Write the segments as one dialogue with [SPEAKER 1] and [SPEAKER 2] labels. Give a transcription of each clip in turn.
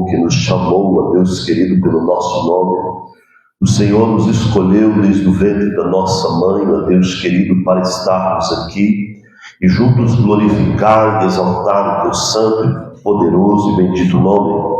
[SPEAKER 1] povo que nos chamou, ó Deus querido, pelo nosso nome. O Senhor nos escolheu desde o ventre da nossa mãe, ó Deus querido, para estarmos aqui e juntos glorificar e exaltar o teu santo, poderoso e bendito nome.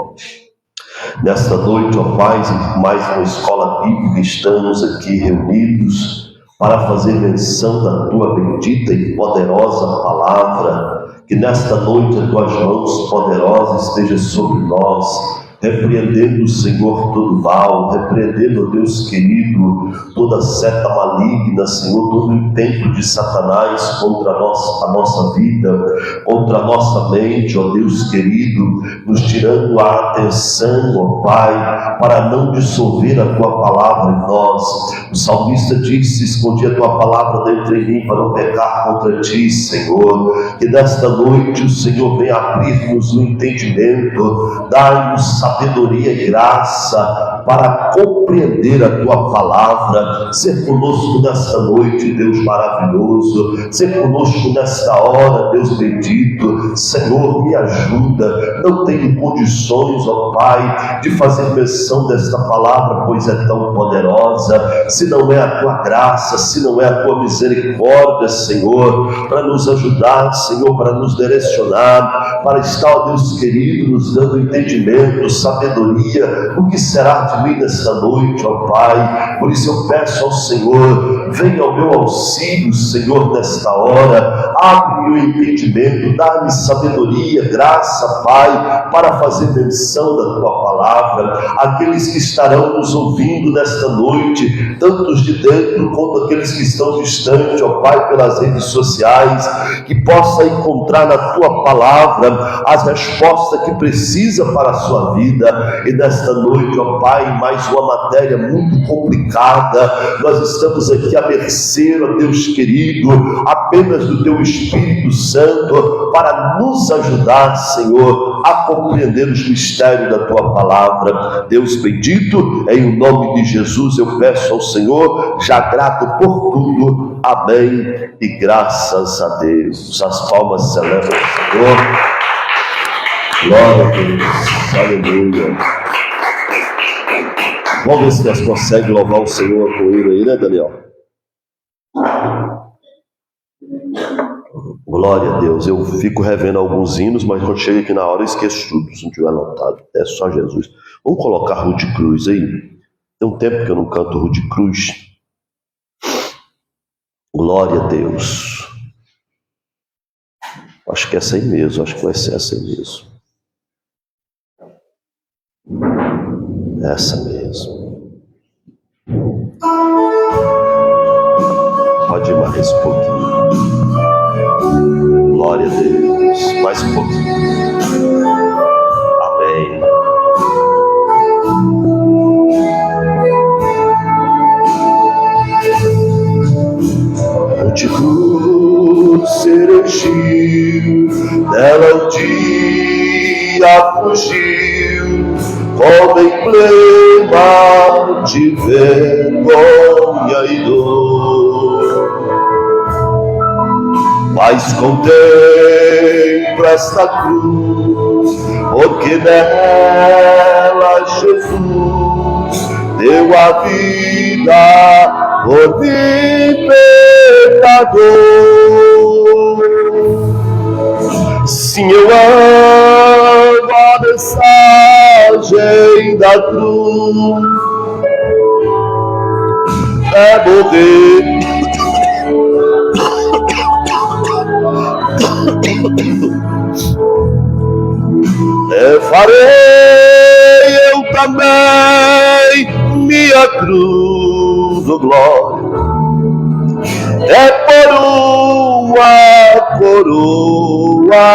[SPEAKER 1] Nesta noite, ó Pai, mais uma escola bíblica, estamos aqui reunidos para fazer menção da tua bendita e poderosa palavra. Que nesta noite as tuas mãos poderosas estejam sobre nós, repreendendo, Senhor, todo mal, repreendendo, ó Deus querido, toda seta maligna, Senhor, todo intento de Satanás contra a nossa vida, contra a nossa mente, ó Deus querido, nos tirando a atenção, ó Pai, para não dissolver a tua palavra em nós. O salmista disse: escondi a tua palavra dentro de mim para não pecar contra ti, Senhor. Que nesta noite o Senhor venha abrir-nos o entendimento, dar-nos sabedoria e graça para compreender a tua palavra. Ser conosco nesta noite, Deus maravilhoso. Ser conosco nesta hora, Deus bendito. Senhor, me ajuda. Não tenho condições, ó Pai, de fazer menção desta palavra, pois é tão poderosa. Se não é a tua graça, se não é a tua misericórdia, Senhor, para nos ajudar, Senhor, para nos direcionar, para estar, ó Deus querido, nos dando entendimento, sabedoria, o que será de mim nesta noite, ó Pai. Por isso eu peço ao Senhor, venha ao meu auxílio, Senhor, nesta hora, abre o entendimento, dá-me sabedoria, graça, Pai, para fazer menção da tua palavra. Aqueles que estarão nos ouvindo nesta noite, tantos de dentro quanto aqueles que estão distantes, ó Pai, pelas redes sociais, que possa encontrar na tua palavra as respostas que precisa para a sua vida. E nesta noite, ó Pai, mais uma matéria muito complicada. Nós estamos aqui à mercê, ó Deus querido, apenas do teu Espírito Santo para nos ajudar, Senhor, a compreender os mistérios da tua palavra. Deus bendito, em nome de Jesus eu peço ao Senhor, já grato por tudo. Amém e graças a Deus. As palmas celebram o Senhor. Glória a Deus, aleluia. Vamos ver se nós conseguimos louvar o Senhor com ele aí, né, Daniel? Glória a Deus. Eu fico revendo alguns hinos, mas quando chega aqui na hora eu esqueço tudo, se não tiver anotado. É só Jesus. Vamos colocar Rude Cruz aí. Tem um tempo que eu não canto Rude Cruz. Glória a Deus. Acho que é essa aí mesmo, acho que vai ser essa aí mesmo. Essa mesmo. Pode ir mais um pouquinho. Glória a Deus. Mais um pouquinho. Amém. Onde cruz seregiu, dela um dia fugiu, como emblema de vergonha e dor. Mas contemplo esta cruz, porque nela Jesus deu a vida por mim, pecador. Sim, eu amo a mensagem da cruz, é morrer. Levarei eu também minha cruz, oh glória, é por uma coroa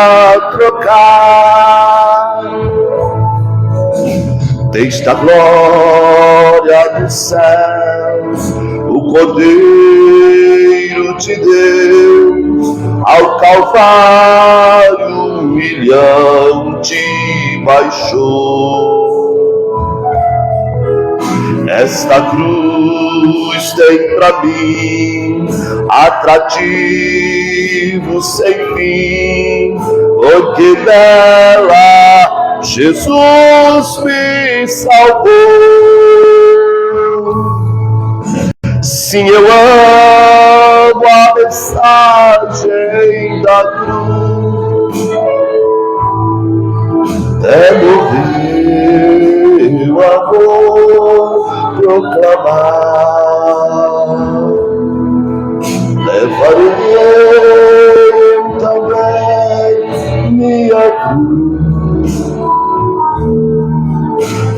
[SPEAKER 1] trocar. Desde a glória dos céus, o Cordeiro de Deus, ao Calvário humilhante baixou. Esta cruz tem pra mim atrativo sem fim, porque nela Jesus me salvou. Sim, eu amo a mensagem da cruz. É morrer o amor proclamar. Levarei também minha cruz.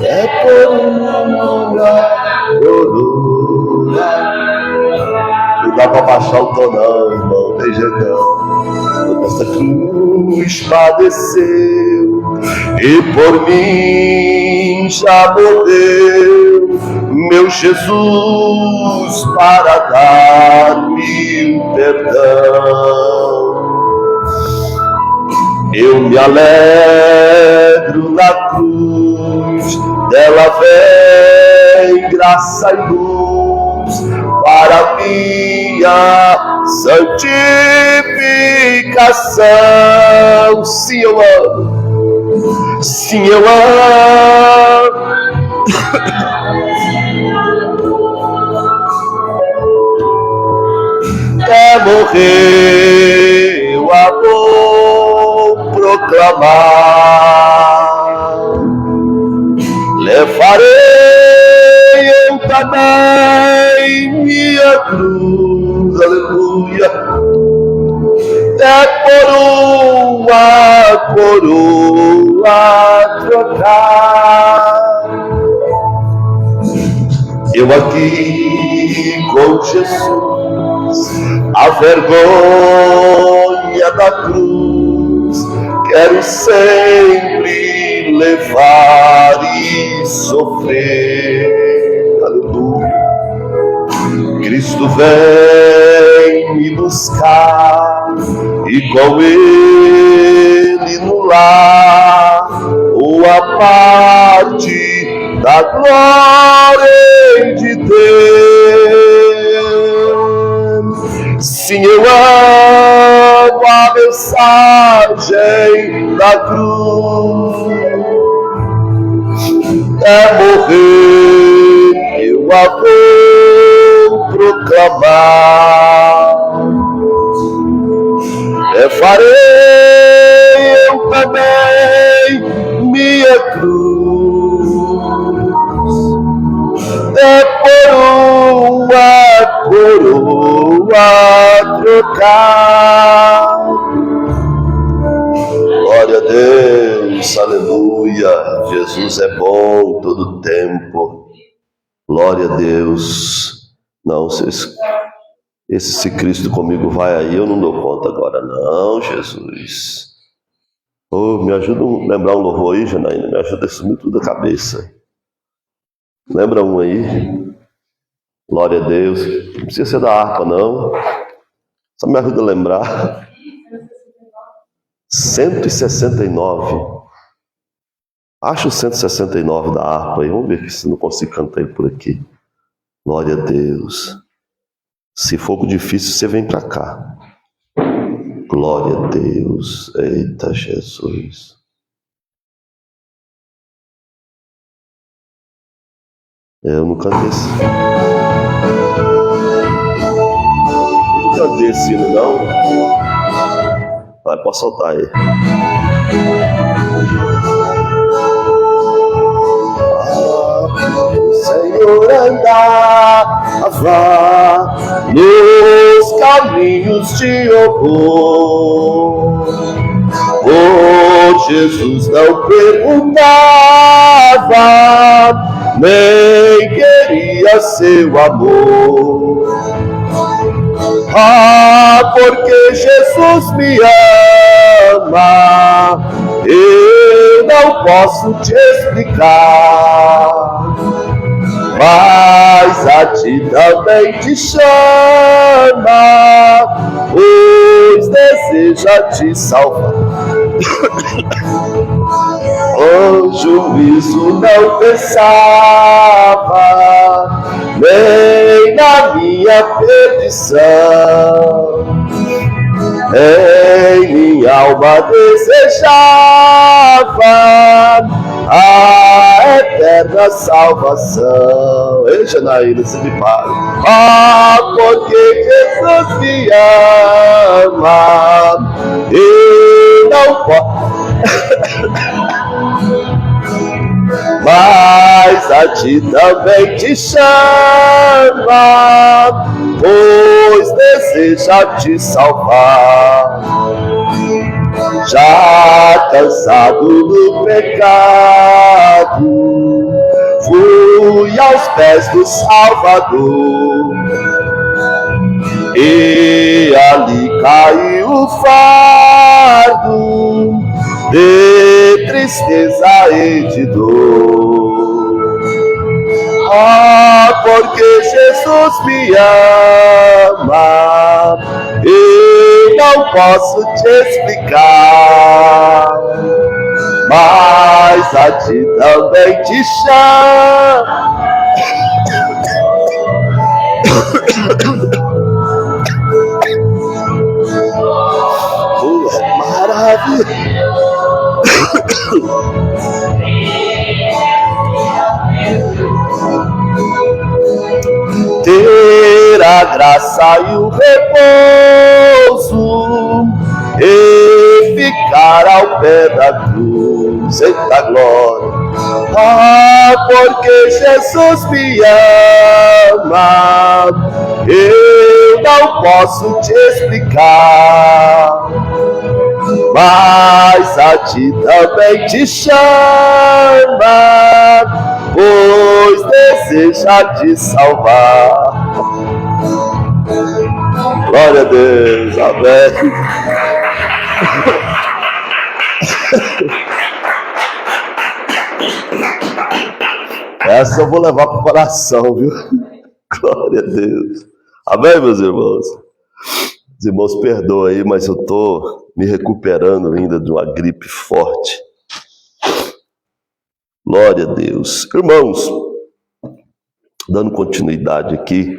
[SPEAKER 1] É por uma coroa. Não dá pra baixar o tom não, irmão, tem jeito não. Essa cruz padeceu e por mim já morreu, meu Jesus, para dar-me o perdão. Eu me alegro na cruz, dela vem graça e luz para minha santificação. Sim, eu amo. Sim, eu amo. É morrer o amor proclamar. Levarei eu também minha cruz, aleluia. É por uma coroa trocar. Eu aqui com Jesus, a vergonha da cruz, quero sempre levar e sofrer. Aleluia. Cristo vem me buscar e com ele no lar uma parte da glória de Deus. Sim, eu amo a mensagem da cruz. É morrer, eu a vou proclamar. Levarei eu também minha cruz. É por uma coroa trocar. Glória a Deus, aleluia. Jesus é bom todo tempo. Glória a Deus. Não, se Cristo comigo vai aí, eu não dou conta agora não, Jesus. Oh, me ajuda a lembrar um louvor aí, Janaína. Me ajuda a sumir tudo da cabeça. Lembra um aí? Glória a Deus. Não precisa ser da harpa, não. Só me ajuda a lembrar. 169. Acha o 169 da harpa aí. Vamos ver se não consigo cantar ele por aqui. Glória a Deus. Se for difícil, você vem para cá. Glória a Deus. Eita, Jesus. Eu não cantei esse. Não cantei esse hino, não. Vai, pode soltar aí. O Senhor andava nos caminhos de horror. Por Jesus não perguntava, nem queria seu amor. Ah, porque Jesus me ama, eu não posso te explicar, mas a ti também te chama, pois deseja te salvar. O juízo não pensava, nem na minha perdição. em minha alma desejava a eterna salvação. Ei, Janaína, você me para. Ah, porque Jesus me ama e não pode. Mas a ti também te chama, pois deseja te salvar. Já cansado do pecado, fui aos pés do Salvador, e ali caiu o fardo de tristeza e de dor. Ah, porque Jesus me ama, e não posso te explicar, mas a ti também te chama. Maravilha. Ter a graça e o repouso e ficar ao pé da cruz. Eita glória! Ah, porque Jesus me ama, eu não posso te explicar, mas a ti também te chama, pois deseja te salvar. Glória a Deus, amém. Essa eu vou levar para o coração, viu? Glória a Deus. Amém, meus irmãos? Os irmãos, perdoam aí, mas eu estou me recuperando ainda de uma gripe forte. Glória a Deus. Irmãos, dando continuidade aqui,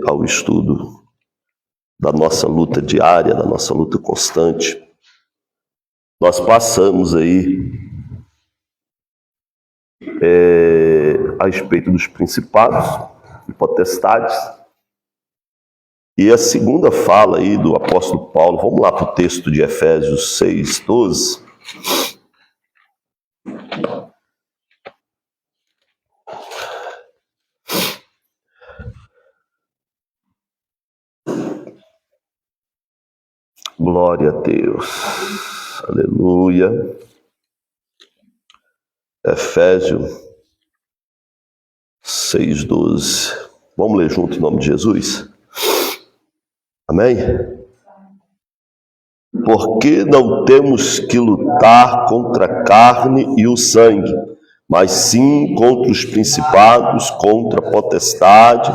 [SPEAKER 1] ao estudo da nossa luta diária, da nossa luta constante, nós passamos aí a respeito dos principados e potestades. E a segunda fala aí do apóstolo Paulo, vamos lá para o texto de Efésios 6:12. Glória a Deus, aleluia. Efésios 6:12. Vamos ler junto em nome de Jesus? Amém? Porque não temos que lutar contra a carne e o sangue, mas sim contra os principados, contra a potestade,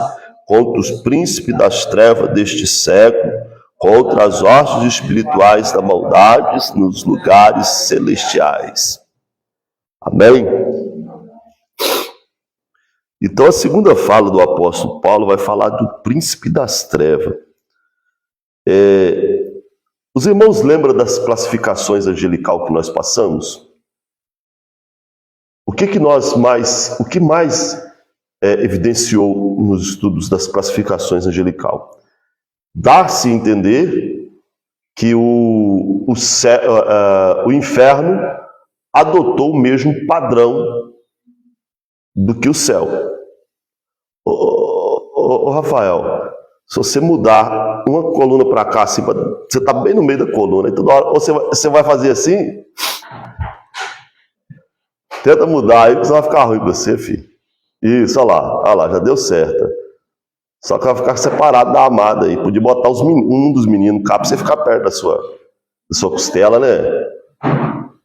[SPEAKER 1] contra os príncipes das trevas deste século, contra as hostes espirituais da maldade nos lugares celestiais. Amém? Então a segunda fala do apóstolo Paulo vai falar do príncipe das trevas. Os irmãos lembram das classificações angelical que nós passamos? O que mais evidenciou nos estudos das classificações angelical? Dá-se a entender que o inferno adotou o mesmo padrão do que o céu. Ô Rafael, se você mudar uma coluna para cá, assim, você está bem no meio da coluna, e toda hora você vai fazer assim, tenta mudar aí, porque vai ficar ruim para você, filho. Isso, olha lá, já deu certo. Só que vai ficar separado da amada aí. Podia botar um dos meninos cá para você ficar perto da sua costela, né?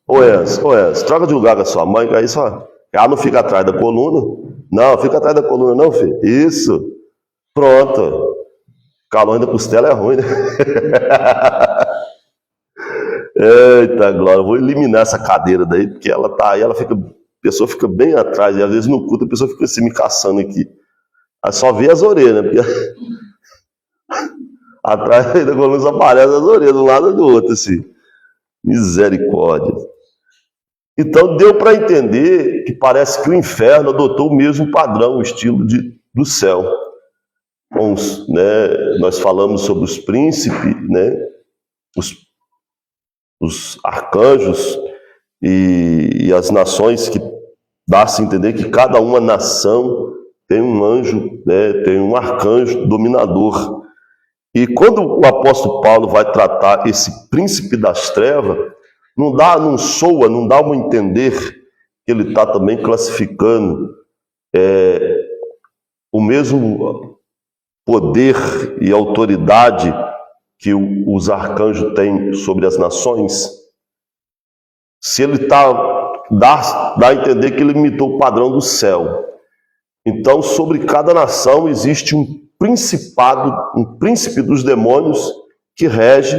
[SPEAKER 1] Ô Enzo, troca de lugar com a sua mãe, que aí só. Ela não fica atrás da coluna. Não, fica atrás da coluna, não, filho. Isso. Pronto. Calor da costela é ruim, né? Eita, glória. Eu vou eliminar essa cadeira daí, porque ela tá aí, a pessoa fica bem atrás, e às vezes no culto a pessoa fica assim me caçando aqui. Aí só vê as orelhas, né? Porque Atrás da coluna aparece as orelhas, de um lado e do outro, assim. Misericórdia. Então deu para entender que parece que o inferno adotou o mesmo padrão, o estilo do céu. Nós falamos sobre os príncipes, né? Os arcanjos e as nações, que dá-se a entender que cada uma nação tem um anjo, né? Tem um arcanjo dominador. E quando o apóstolo Paulo vai tratar esse príncipe das trevas, não soa, não dá a entender que ele está também classificando o mesmo poder e autoridade que os arcanjos têm sobre as nações. Se ele dá a entender que ele imitou o padrão do céu. Então, sobre cada nação existe um principado, um príncipe dos demônios que rege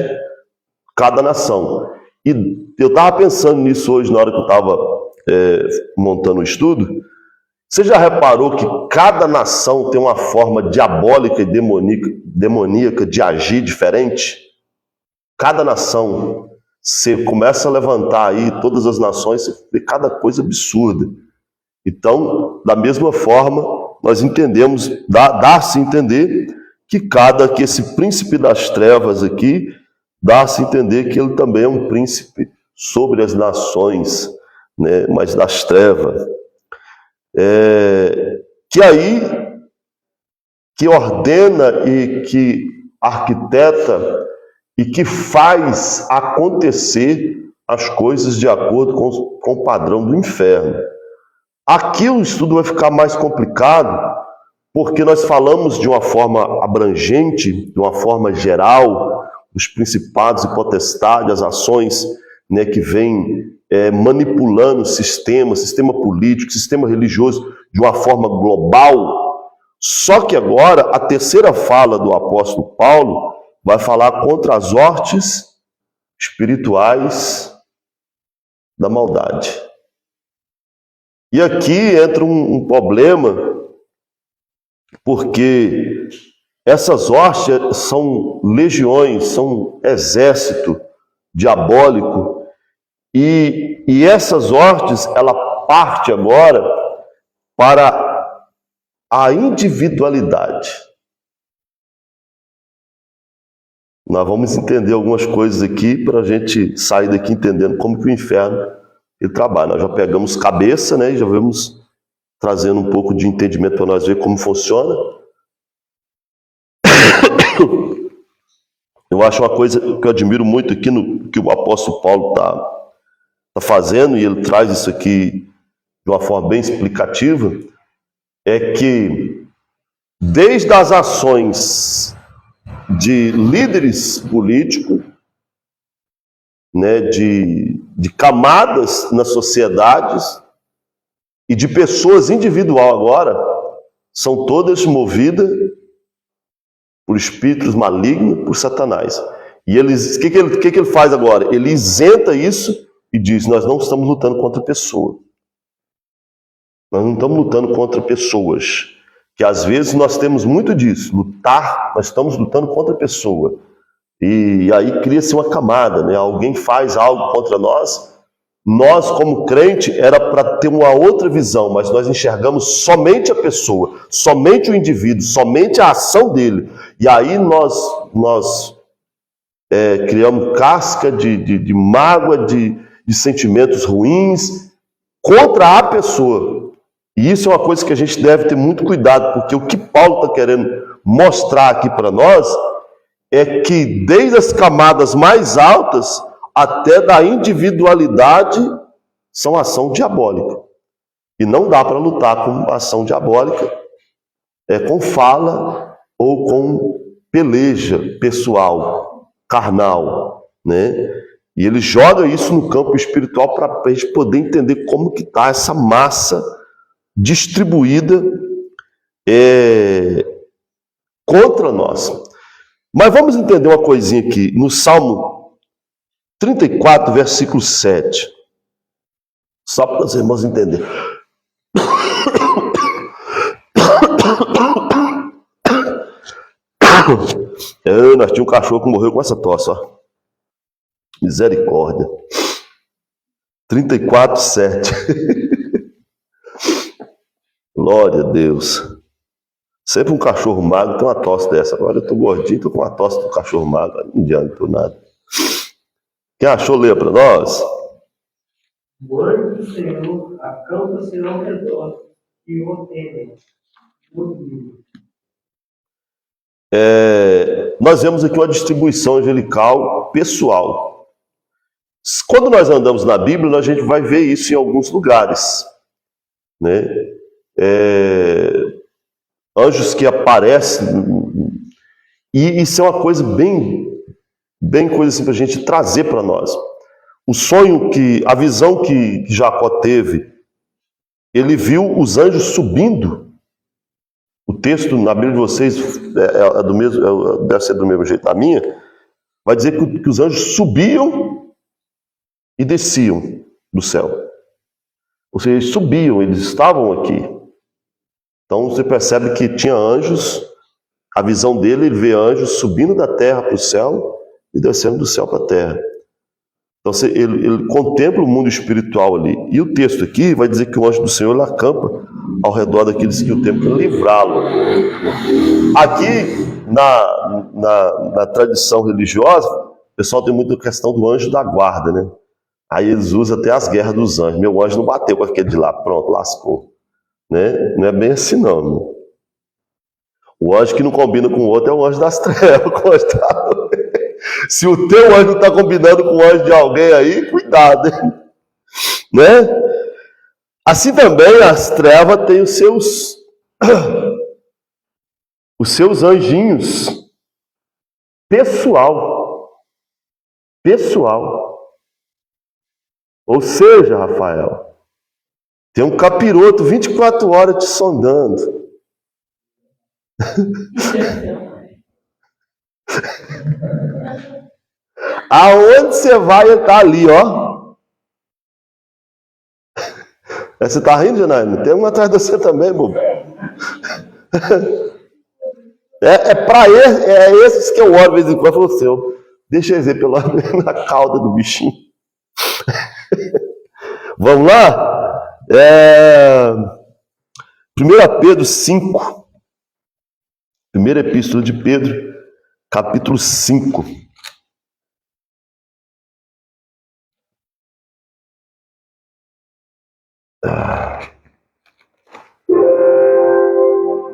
[SPEAKER 1] cada nação. E eu estava pensando nisso hoje, na hora que eu estava montando o estudo. Você já reparou que cada nação tem uma forma diabólica e demoníaca de agir diferente? Cada nação, você começa a levantar aí todas as nações, você vê cada coisa absurda. Então, da mesma forma, nós entendemos, dá-se a entender que esse príncipe das trevas aqui, dá-se a entender que ele também é um príncipe sobre as nações, né, mas das trevas. Que ordena e que arquiteta e que faz acontecer as coisas de acordo com o padrão do inferno. Aqui o estudo vai ficar mais complicado, porque nós falamos de uma forma abrangente, de uma forma geral, os principados e potestades, as ações, né, que vêm manipulando o sistema político, sistema religioso, de uma forma global. Só que agora, a terceira fala do apóstolo Paulo vai falar contra as hostes espirituais da maldade. E aqui entra um problema, porque essas hostes são legiões, são exército diabólico, e essas hostes, ela parte agora para a individualidade. Nós vamos entender algumas coisas aqui para a gente sair daqui entendendo como que o inferno ele trabalha. Nós já pegamos cabeça, né, e já vamos trazendo um pouco de entendimento para nós ver como funciona. Eu acho uma coisa que eu admiro muito aqui no que o apóstolo Paulo está fazendo, e ele traz isso aqui de uma forma bem explicativa, é que desde as ações de líderes políticos, né, de camadas nas sociedades e de pessoas individuais agora, são todas movidas por espíritos malignos, por Satanás. E o que ele faz agora? Ele isenta isso e diz: nós não estamos lutando contra pessoa. Nós não estamos lutando contra pessoas. Que às vezes nós temos muito disso. Lutar, nós estamos lutando contra a pessoa. E aí cria-se uma camada, né? Alguém faz algo contra nós. Nós, como crente, era para ter uma outra visão, mas nós enxergamos somente a pessoa, somente o indivíduo, somente a ação dele. E aí nós criamos casca de mágoa, de sentimentos ruins contra a pessoa. E isso é uma coisa que a gente deve ter muito cuidado, porque o que Paulo está querendo mostrar aqui para nós é que desde as camadas mais altas até da individualidade são ação diabólica. E não dá para lutar com ação diabólica com fala ou com peleja pessoal, carnal, né? E ele joga isso no campo espiritual para a gente poder entender como que está essa massa distribuída contra nós. Mas vamos entender uma coisinha aqui, no Salmo 34, versículo 7. Só para os irmãos entenderem. Nós tínhamos um cachorro que morreu com essa tosse, ó. Misericórdia. 34,7. Glória a Deus. Sempre um cachorro magro tem uma tosse dessa. Agora eu tô gordinho, tô com uma tosse do cachorro magro. Não adianta nada. Quem achou, lê para nós.
[SPEAKER 2] O anjo do Senhor acampa-se ao redor e o temem.
[SPEAKER 1] Nós vemos aqui uma distribuição angelical pessoal. Quando nós andamos na Bíblia, a gente vai ver isso em alguns lugares, né? Anjos que aparecem, e isso é uma coisa bem coisa assim para a gente trazer para nós. O sonho a visão que Jacó teve, ele viu os anjos subindo. O texto na Bíblia de vocês deve ser do mesmo jeito da minha, vai dizer que os anjos subiam e desciam do céu. Ou seja, eles subiam, eles estavam aqui. Então você percebe que tinha anjos, a visão dele, ele vê anjos subindo da terra para o céu e descendo do céu para a terra. Então ele contempla o mundo espiritual ali. E o texto aqui vai dizer que o anjo do Senhor ele acampa ao redor daqueles que o temem para livrá-lo. Aqui, na tradição religiosa, o pessoal tem muita questão do anjo da guarda, né? Aí eles usam até as guerras dos anjos. Meu anjo não bateu com aquele de lá, pronto, lascou. Né? Não é bem assim não, meu. O anjo que não combina com o outro é o anjo das trevas. Se o teu anjo não está combinando com o anjo de alguém aí, cuidado, hein? Né? Assim também as trevas têm os seus anjinhos pessoal. Ou seja, Rafael, tem um capiroto 24 horas te sondando. Aonde você vai, ele tá ali, ó. Você tá rindo, Janaína? Tem um atrás de você também, bobo. Esses que eu oro de vez em quando, eu falo, deixa eu ver pelo menos na cauda do bichinho. Vamos lá? 1 Pedro 5. Primeira epístola de Pedro, capítulo 5.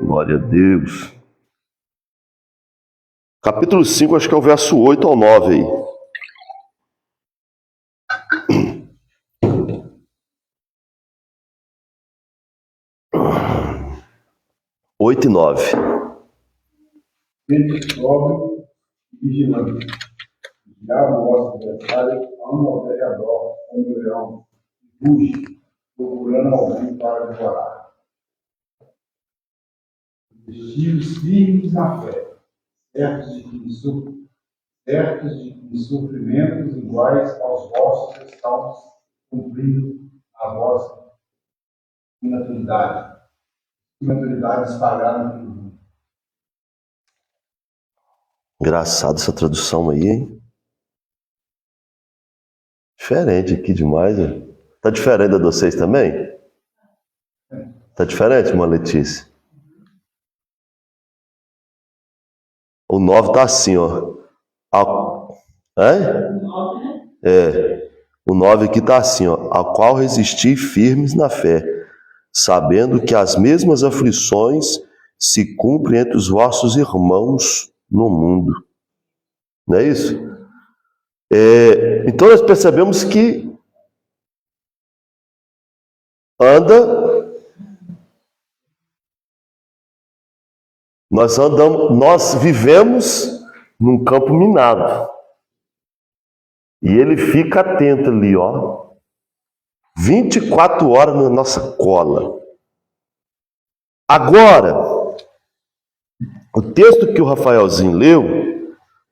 [SPEAKER 1] Glória a Deus. Capítulo 5, acho que é o verso 8 ao 9 aí. Oito e 9.
[SPEAKER 3] Sempre sóbrio e vigilante. Vigiar o vosso adversário anda ao derredor como o leão, e ruge, procurando alguém para devorar. Vestidos firmes na fé, certos de que sofrimentos iguais aos vossos estão cumprindo a vossa imaturidade espalhada pelo mundo.
[SPEAKER 1] Engraçado essa tradução aí, hein? Diferente aqui demais, né? Tá diferente da de vocês também? Tá diferente, irmã Letícia? O 9 tá assim, ó. O 9 aqui tá assim, ó. Ao qual resistir firmes na fé, sabendo que as mesmas aflições se cumprem entre os vossos irmãos no mundo. Não é isso? Então nós percebemos que nós vivemos num campo minado. E ele fica atento ali, ó. 24 horas na nossa cola. Agora, o texto que o Rafaelzinho leu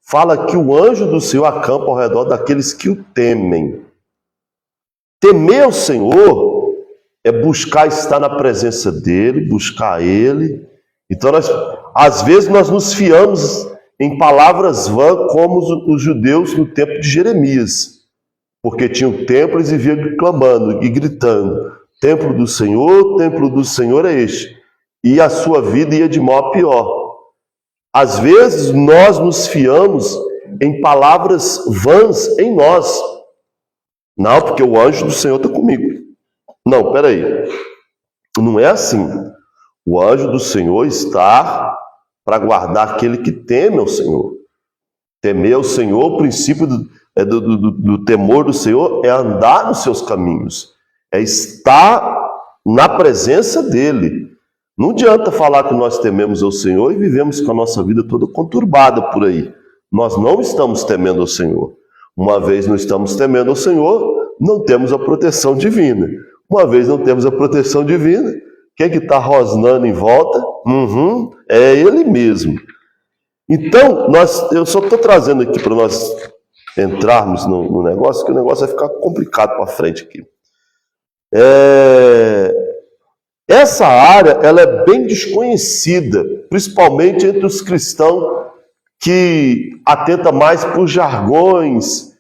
[SPEAKER 1] fala que o anjo do Senhor acampa ao redor daqueles que o temem. Temer o Senhor é buscar estar na presença dele, buscar ele. Então, às vezes nós nos fiamos em palavras vãs como os judeus no tempo de Jeremias, porque tinham o templo, eles viviam clamando e gritando: templo do Senhor é este. E a sua vida ia de mal a pior. Às vezes nós nos fiamos em palavras vãs em nós. Não, porque o anjo do Senhor está comigo. Não, peraí. Não é assim. O anjo do Senhor está para guardar aquele que teme ao Senhor. Temer ao Senhor, o princípio do temor do Senhor é andar nos seus caminhos, é estar na presença dele. Não adianta falar que nós tememos ao Senhor e vivemos com a nossa vida toda conturbada por aí. Nós não estamos temendo ao Senhor. Uma vez não estamos temendo ao Senhor, não temos a proteção divina. Uma vez não temos a proteção divina, quem que está rosnando em volta? É Ele mesmo. Então, eu só estou trazendo aqui para nós entrarmos no negócio, que o negócio vai ficar complicado para frente aqui. Essa área ela é bem desconhecida, principalmente entre os cristãos que atenta mais por jargões.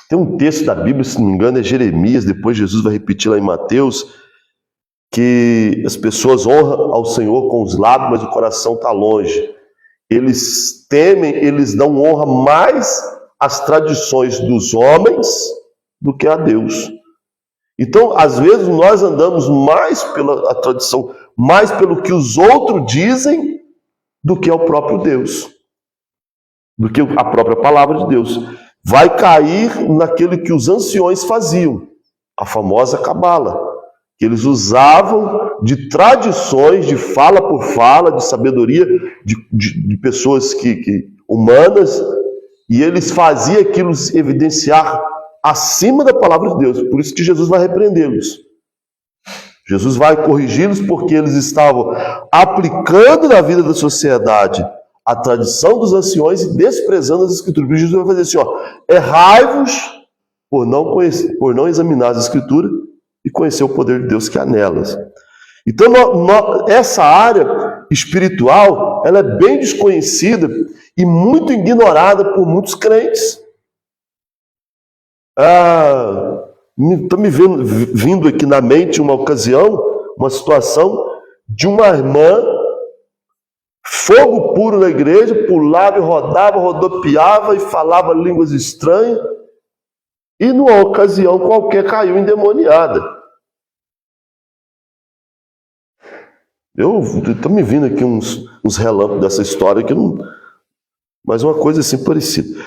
[SPEAKER 1] Tem um texto da Bíblia, se não me engano, é Jeremias, depois Jesus vai repetir lá em Mateus, que as pessoas honram ao Senhor com os lábios, mas o coração está longe. Eles temem, eles dão honra mais às tradições dos homens do que a Deus. Então, às vezes, nós andamos mais pela tradição, mais pelo que os outros dizem, do que ao próprio Deus, do que a própria palavra de Deus. Vai cair naquele que os anciões faziam, a famosa cabala, que eles usavam de tradições, de fala por fala, de sabedoria de pessoas humanas, e eles faziam aquilo evidenciar acima da palavra de Deus. Por isso que Jesus vai repreendê-los. Jesus vai corrigi-los porque eles estavam aplicando na vida da sociedade a tradição dos anciões e desprezando as Escrituras. Jesus vai fazer assim, errai-vos por não examinar as Escrituras e conhecer o poder de Deus que há nelas. Então, essa área espiritual, ela é bem desconhecida e muito ignorada por muitos crentes. Está me vindo aqui na mente uma ocasião, uma situação de uma irmã, fogo puro na igreja, pulava e rodava, rodopiava e falava línguas estranhas, e numa ocasião qualquer caiu endemoniada. Está me vindo aqui uns relâmpagos dessa história, mas uma coisa assim parecida.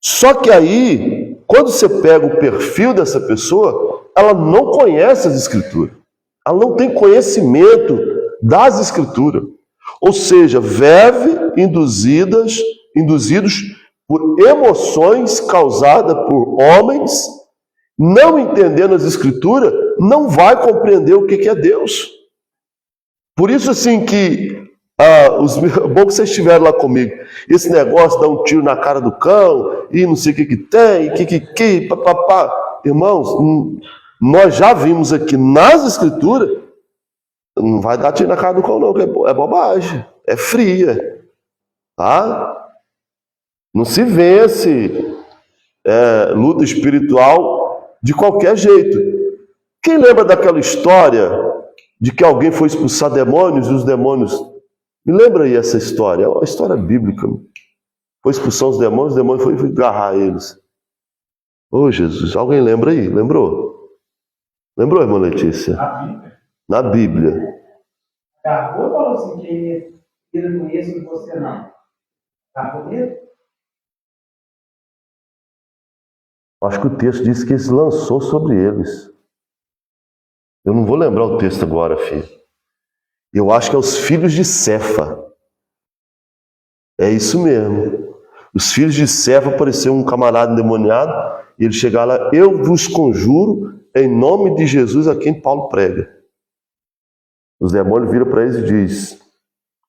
[SPEAKER 1] Só que aí, quando você pega o perfil dessa pessoa, ela não conhece as Escrituras. Ela não tem conhecimento das Escrituras. Ou seja, induzidos por emoções causadas por homens, não entendendo as Escrituras, não vai compreender o que é Deus. Por isso, assim, bom que vocês estiveram lá comigo, esse negócio de dar um tiro na cara do cão, e não sei o que tem, papapá. Irmãos, nós já vimos aqui nas Escrituras, não vai dar tiro na cara do cão não, é bobagem, é fria, tá? Não se vence luta espiritual de qualquer jeito. Quem lembra daquela história de que alguém foi expulsar demônios e os demônios... Me lembra aí essa história, é uma história bíblica. Foi expulsar os demônios foi agarrar eles. Ô Jesus, alguém lembra aí? Lembrou? Lembrou, irmã Letícia? Na Bíblia.
[SPEAKER 2] Agarrou e falou assim, que ele não conhece você não. Agarrou mesmo?
[SPEAKER 1] Acho que o texto diz que ele se lançou sobre eles. Eu não vou lembrar o texto agora, filho. Eu acho que é os filhos de Cefa. É isso mesmo. Os filhos de Cefa, apareceu um camarada endemoniado, e ele chega lá, eu vos conjuro em nome de Jesus a quem Paulo prega. Os demônios viram para eles e dizem,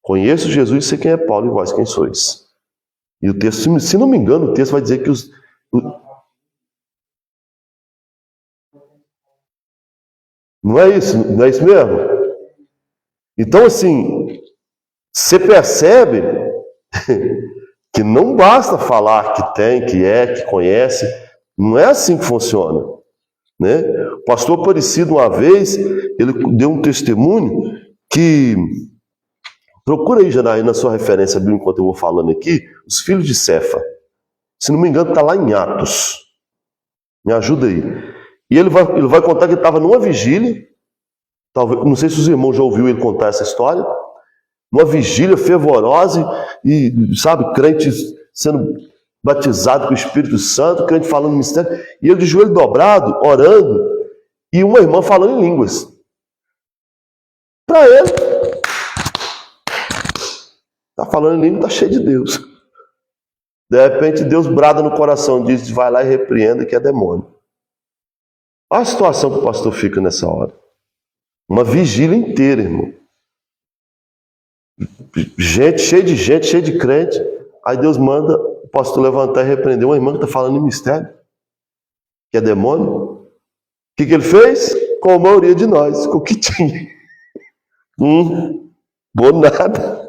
[SPEAKER 1] conheço Jesus e sei quem é Paulo, e vós quem sois. E o texto, se não me engano, o texto vai dizer que Não é isso mesmo? Então, assim, Você percebe que não basta falar que tem, que é, que conhece. Não é assim que funciona, né? O pastor Aparecido, uma vez, ele deu um testemunho que... Procura aí, Janaí, na sua referência, enquanto eu vou falando aqui, os filhos de Cefa. Se não me engano, está lá em Atos. Me ajuda aí. E ele vai contar que estava numa vigília. Talvez, não sei se os irmãos já ouviram ele contar essa história. Numa vigília fervorosa e, sabe, crentes sendo batizado com o Espírito Santo, crente falando no mistério. E ele de joelho dobrado, orando, e uma irmã falando em línguas. Para ele, está falando em língua, está cheio de Deus. De repente, Deus brada no coração, diz, vai lá e repreenda que é demônio. Olha a situação que o pastor fica nessa hora. Uma vigília inteira, irmão. Gente, cheio de crente. Aí Deus manda o pastor levantar e repreender uma irmã que está falando em mistério, que é demônio. O que ele fez? Com a maioria de nós, com o que tinha. Bom nada.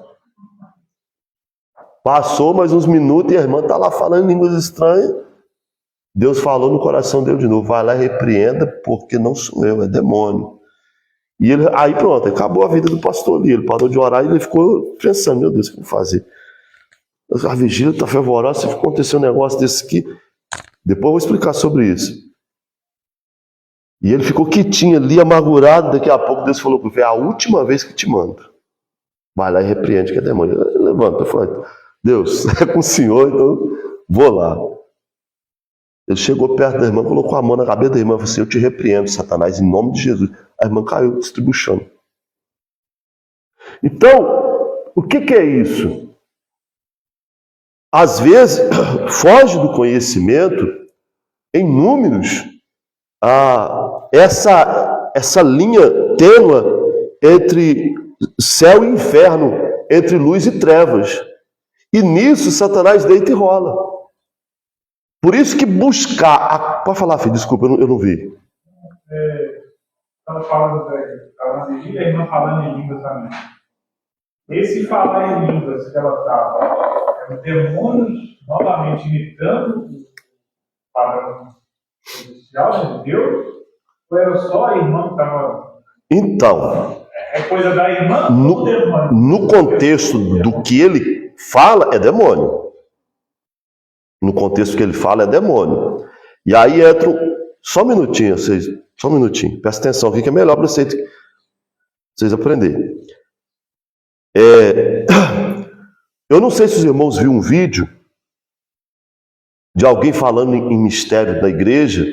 [SPEAKER 1] Passou mais uns minutos e a irmã está lá falando em línguas estranhas. Deus falou no coração dele de novo, vai lá e repreenda, porque não sou eu, é demônio. E ele, aí pronto, acabou a vida do pastor ali. Ele parou de orar e ele ficou pensando, meu Deus, o que eu vou fazer? A vigília está fervorosa, se acontecer um negócio desse aqui, depois eu vou explicar sobre isso. E ele ficou quietinho ali, amargurado. Daqui a pouco Deus falou, é a última vez que te mando. Vai lá e repreende que é demônio. Ele levanta, falou, Deus, é com o Senhor, então vou lá. Ele chegou perto da irmã, colocou a mão na cabeça da irmã e falou assim, eu te repreendo, Satanás, em nome de Jesus. A irmã caiu, distribuindo. Então, o que é isso? Às vezes, foge do conhecimento, em números, essa linha tênue entre céu e inferno, entre luz e trevas. E nisso, Satanás deita e rola. Por isso que buscar... Pode falar, filho, desculpa, eu não vi.
[SPEAKER 3] Estava falando da vigília, a irmã falando em línguas também. Esse falar em línguas que ela estava, eram demônios novamente imitando o padrão celestial de Deus, ou era só a irmã que estava...
[SPEAKER 1] Então,
[SPEAKER 3] é coisa da irmã ou do demônio?
[SPEAKER 1] No contexto do que ele fala, é demônio. No contexto que ele fala, é demônio. E aí entra... Só um minutinho, vocês... Só um minutinho. Presta atenção aqui que é melhor para vocês aprenderem. Eu não sei se os irmãos viram um vídeo de alguém falando em mistério da igreja,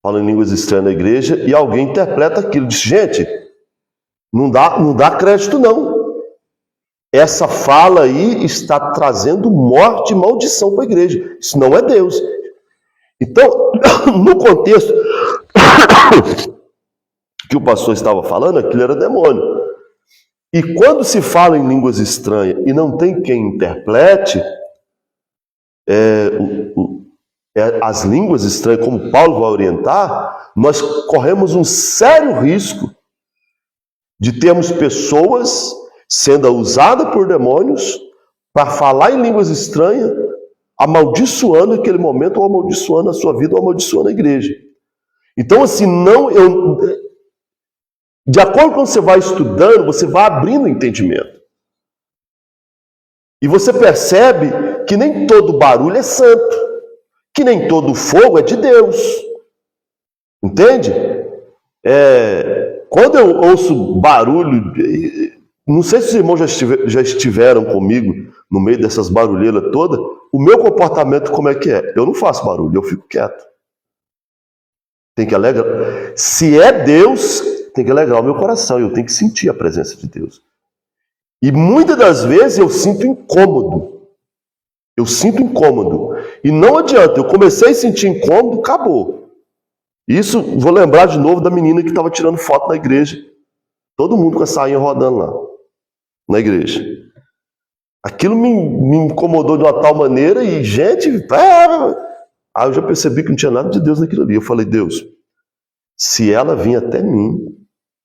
[SPEAKER 1] falando em línguas estranhas na igreja, e alguém interpreta aquilo. Diz, gente, não dá crédito não. Essa fala aí está trazendo morte e maldição para a igreja. Isso não é Deus. Então, no contexto que o pastor estava falando, aquilo era demônio. E quando se fala em línguas estranhas e não tem quem interprete, as línguas estranhas, como Paulo vai orientar, nós corremos um sério risco de termos pessoas sendo usadas por demônios para falar em línguas estranhas, amaldiçoando aquele momento, ou amaldiçoando a sua vida, ou amaldiçoando a igreja. Então, assim, de acordo com você vai estudando, você vai abrindo o entendimento. E você percebe que nem todo barulho é santo, que nem todo fogo é de Deus. Entende? Quando eu ouço barulho, não sei se os irmãos já estiveram comigo no meio dessas barulheiras todas, o meu comportamento como é que é? Eu não faço barulho, eu fico quieto. Tem que alegrar. Se é Deus, tem que alegrar o meu coração, eu tenho que sentir a presença de Deus. E muitas das vezes eu sinto incômodo. Eu sinto incômodo. E não adianta, eu comecei a sentir incômodo, acabou. Isso, vou lembrar de novo da menina que estava tirando foto na igreja. Todo mundo com a sainha rodando lá, na igreja. Aquilo me incomodou de uma tal maneira e, gente... Aí eu já percebi que não tinha nada de Deus naquilo ali. Eu falei, Deus, se ela vir até mim,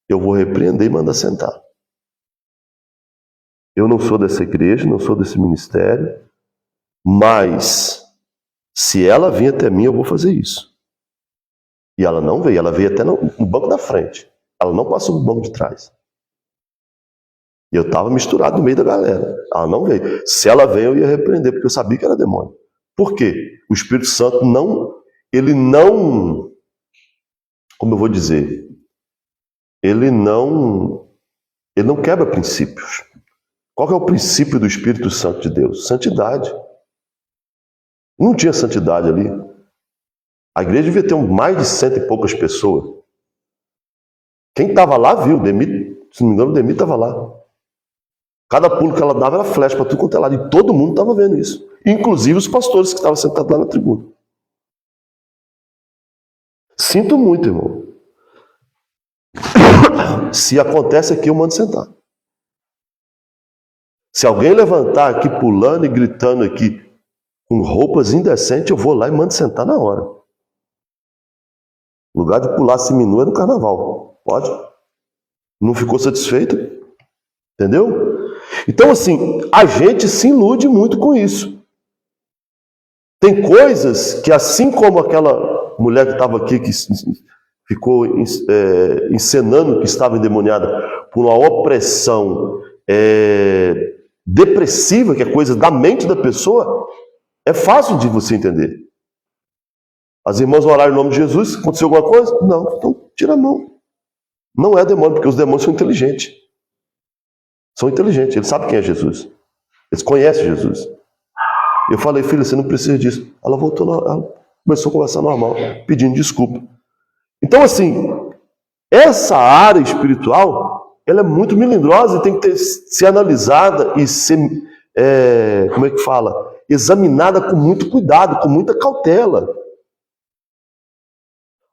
[SPEAKER 1] eu vou repreender e mandar sentar. Eu não sou dessa igreja, não sou desse ministério, mas se ela vir até mim, eu vou fazer isso. E ela não veio, ela veio até no banco da frente. Ela não passou no banco de trás. E eu estava misturado no meio da galera. Ela não veio. Se ela veio, eu ia repreender, porque eu sabia que era demônio. Por quê? O Espírito Santo ele não, como eu vou dizer, ele não quebra princípios. Qual que é o princípio do Espírito Santo de Deus? Santidade. Não tinha santidade ali. A igreja devia ter mais de 100 e poucas pessoas. Quem estava lá viu, se não me engano, o Demi estava lá. Cada pulo que ela dava era flecha para tudo quanto é lado. E todo mundo estava vendo isso. Inclusive os pastores que estavam sentados lá na tribuna. Sinto muito, irmão. Se acontece aqui, eu mando sentar. Se alguém levantar aqui pulando e gritando aqui com roupas indecentes, eu vou lá e mando sentar na hora. No lugar de pular seminua é no carnaval. Pode? Não ficou satisfeito? Entendeu? Então, assim, a gente se ilude muito com isso. Tem coisas que, assim como aquela mulher que estava aqui, que ficou encenando que estava endemoniada por uma opressão depressiva, que é coisa da mente da pessoa, é fácil de você entender. As irmãs oraram em nome de Jesus, aconteceu alguma coisa? Não, então tira a mão. Não é demônio, porque os demônios são inteligentes. São inteligentes, eles sabem quem é Jesus. Eles conhecem Jesus. Eu falei, filha, você não precisa disso. Ela voltou, ela começou a conversar normal, pedindo desculpa. Então, assim, essa área espiritual, ela é muito melindrosa e tem que ser analisada e ser, como é que fala? Examinada com muito cuidado, com muita cautela.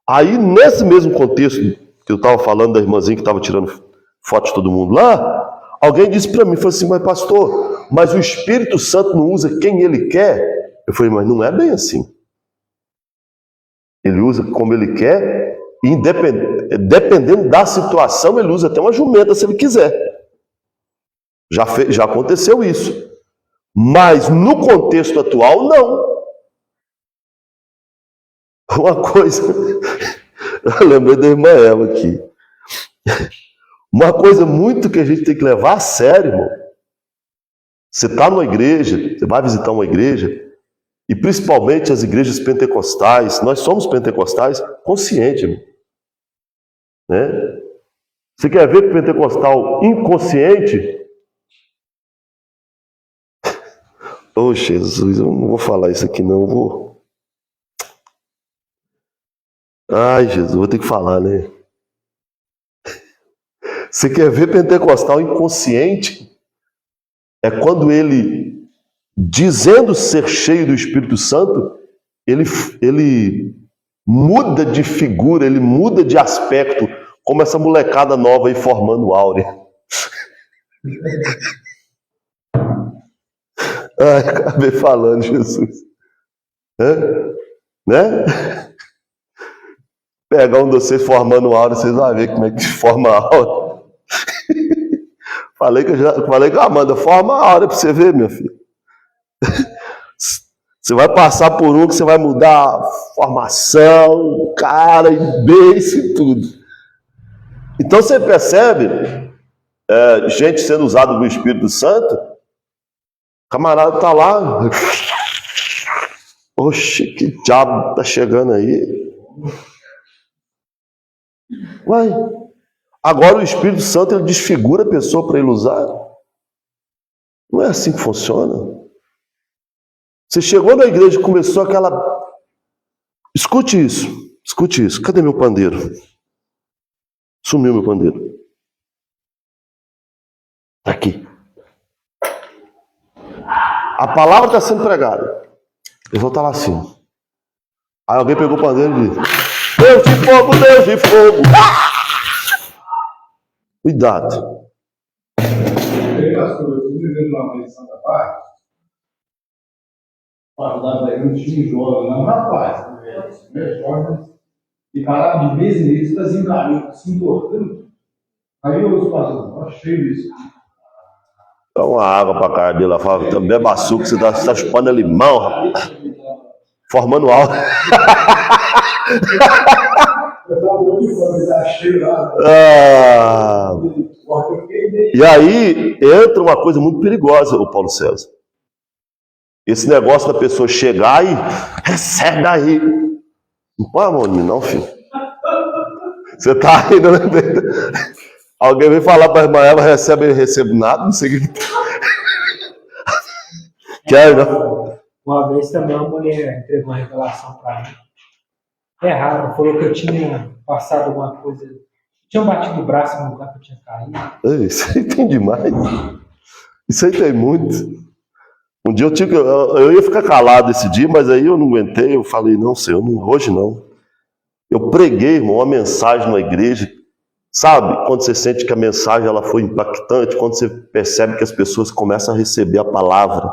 [SPEAKER 1] Aí, nesse mesmo contexto que eu estava falando da irmãzinha que estava tirando foto de todo mundo lá, alguém disse para mim, falou assim, mas pastor, mas o Espírito Santo não usa quem ele quer? Eu falei, mas não é bem assim. Ele usa como ele quer, e dependendo da situação, ele usa até uma jumenta se ele quiser. Já aconteceu isso. Mas no contexto atual, não. Uma coisa, eu lembrei da irmã Eva aqui. Uma coisa muito que a gente tem que levar a sério, irmão. Você está numa igreja, você vai visitar uma igreja, e principalmente as igrejas pentecostais, nós somos pentecostais conscientes, irmão. Né? Você quer ver que pentecostal inconsciente? Oh, Jesus, eu não vou falar isso aqui não, eu vou... Ai, Jesus, vou ter que falar, né? Você quer ver pentecostal inconsciente? É quando ele, dizendo ser cheio do Espírito Santo, ele muda de figura, ele muda de aspecto, como essa molecada nova aí formando áurea. Ai, acabei falando, Jesus. Né? Pegar um de vocês formando áurea, vocês vão ver como é que forma áurea. Falei que a Amanda forma a áurea para você ver, minha filha. Você vai passar por um que você vai mudar a formação, cara, e beijo e tudo. Então você percebe gente sendo usada do Espírito Santo, o camarada está lá. Oxe, que diabo tá chegando aí? Uai. Agora o Espírito Santo ele desfigura a pessoa para ele usar. Não é assim que funciona. Você chegou na igreja e começou aquela... Escute isso. Cadê meu pandeiro? Sumiu meu pandeiro. Aqui. A palavra está sendo pregada. Eu vou estar lá assim. Aí alguém pegou o pandeiro e disse: Deus de fogo, Deus de fogo. Ah! Cuidado.
[SPEAKER 4] Pastor, eu fui vivendo uma vez em Santa Paz, para ajudar para ele, um time jovem, não, rapaz, jovens, e parava de vez em vez, faziam carinho, se importando. Aí eu os pastores, cheio disso.
[SPEAKER 1] Dá uma água pra cara dele lá, fala, bebe açúcar, você tá chupando limão, rapaz. Formando algo. E aí entra uma coisa muito perigosa, o Paulo César. Esse negócio da pessoa chegar e recebe aí. Não põe a mão em mim, não, filho. Você tá ainda, né? Alguém vem falar para a irmã Eva, recebo nada, não sei o que. Quer, não?
[SPEAKER 2] Uma vez também uma mulher entregou uma revelação para mim. É raro, falou que eu tinha passado alguma coisa. Tinha batido o braço no lugar que eu tinha caído.
[SPEAKER 1] Isso aí tem demais. Isso aí tem muito. Um dia eu ia ficar calado esse dia, mas aí eu não aguentei. Eu falei, não, Senhor, hoje não. Eu preguei, irmão, uma mensagem na igreja. Sabe, quando você sente que a mensagem ela foi impactante, quando você percebe que as pessoas começam a receber a palavra,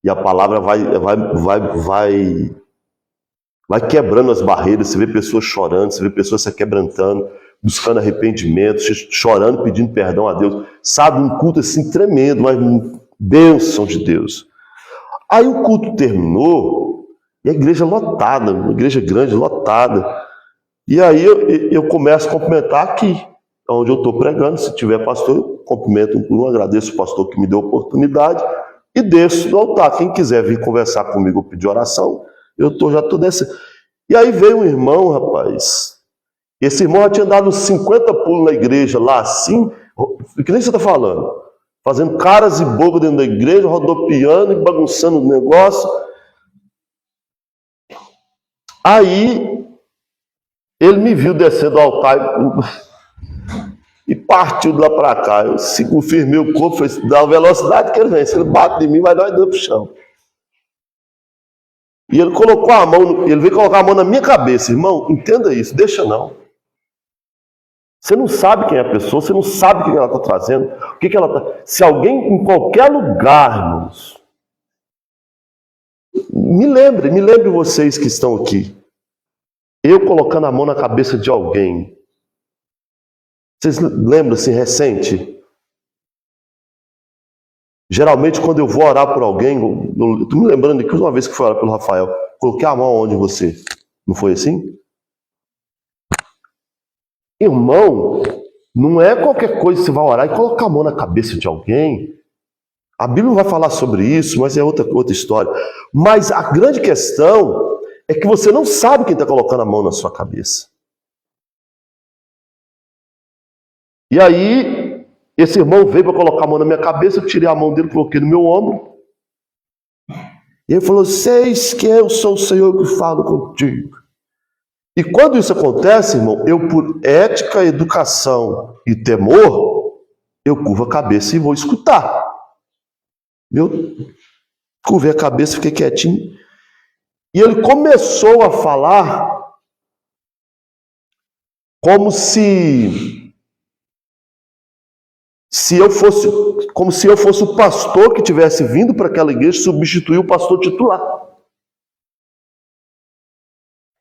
[SPEAKER 1] e a palavra vai quebrando as barreiras, você vê pessoas chorando, você vê pessoas se quebrantando, buscando arrependimento, chorando, pedindo perdão a Deus. Sabe, um culto assim tremendo, mas bênção de Deus. Aí o culto terminou, e a igreja lotada, uma igreja grande, lotada. E aí eu começo a cumprimentar aqui, onde eu estou pregando. Se tiver pastor, eu cumprimento um, agradeço o pastor que me deu a oportunidade e desço do altar. Quem quiser vir conversar comigo ou pedir oração, já estou descendo. E aí veio um irmão, rapaz. Esse irmão já tinha dado uns 50 pulos na igreja, lá assim, que nem você está falando, fazendo caras e bocas dentro da igreja, rodopiando e bagunçando o negócio. Aí ele me viu descer do altar e partiu de lá para cá. Eu firmei o corpo, falei, dá a velocidade que ele vem. Se ele bate em mim, vai dar dois pro chão. E ele colocou a mão, ele veio colocar a mão na minha cabeça. Irmão, entenda isso, deixa não. Você não sabe quem é a pessoa, você não sabe o que ela está trazendo, o que ela está. Se alguém em qualquer lugar, irmãos, me lembre vocês que estão aqui. Eu colocando a mão na cabeça de alguém. Vocês lembram assim, recente? Geralmente, quando eu vou orar por alguém, eu estou me lembrando que uma vez que fui orar pelo Rafael, coloquei a mão onde você. Não foi assim? Irmão, não é qualquer coisa que você vai orar e colocar a mão na cabeça de alguém. A Bíblia não vai falar sobre isso, mas é outra história. Mas a grande questão é que você não sabe quem está colocando a mão na sua cabeça. E aí, esse irmão veio para colocar a mão na minha cabeça, eu tirei a mão dele, coloquei no meu ombro. E ele falou, seis que eu sou o Senhor que falo contigo. E quando isso acontece, irmão, eu por ética, educação e temor, eu curvo a cabeça e vou escutar. Eu curvei a cabeça, fiquei quietinho. E ele começou a falar como se eu fosse o pastor que tivesse vindo para aquela igreja substituir o pastor titular.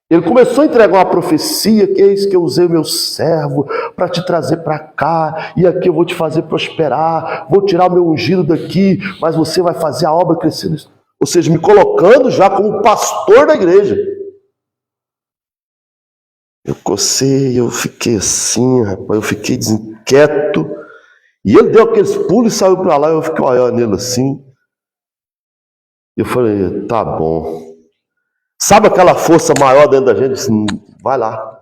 [SPEAKER 1] Ele começou a entregar uma profecia, que é isso que eu usei o meu servo para te trazer para cá, e aqui eu vou te fazer prosperar, vou tirar o meu ungido daqui, mas você vai fazer a obra crescer. Ou seja, me colocando já como pastor da igreja. Eu cocei, eu fiquei assim, rapaz, eu fiquei desinquieto. E ele deu aqueles pulos e saiu para lá, eu fiquei olhando ele assim. Eu falei, tá bom. Sabe aquela força maior dentro da gente? Assim, vai lá.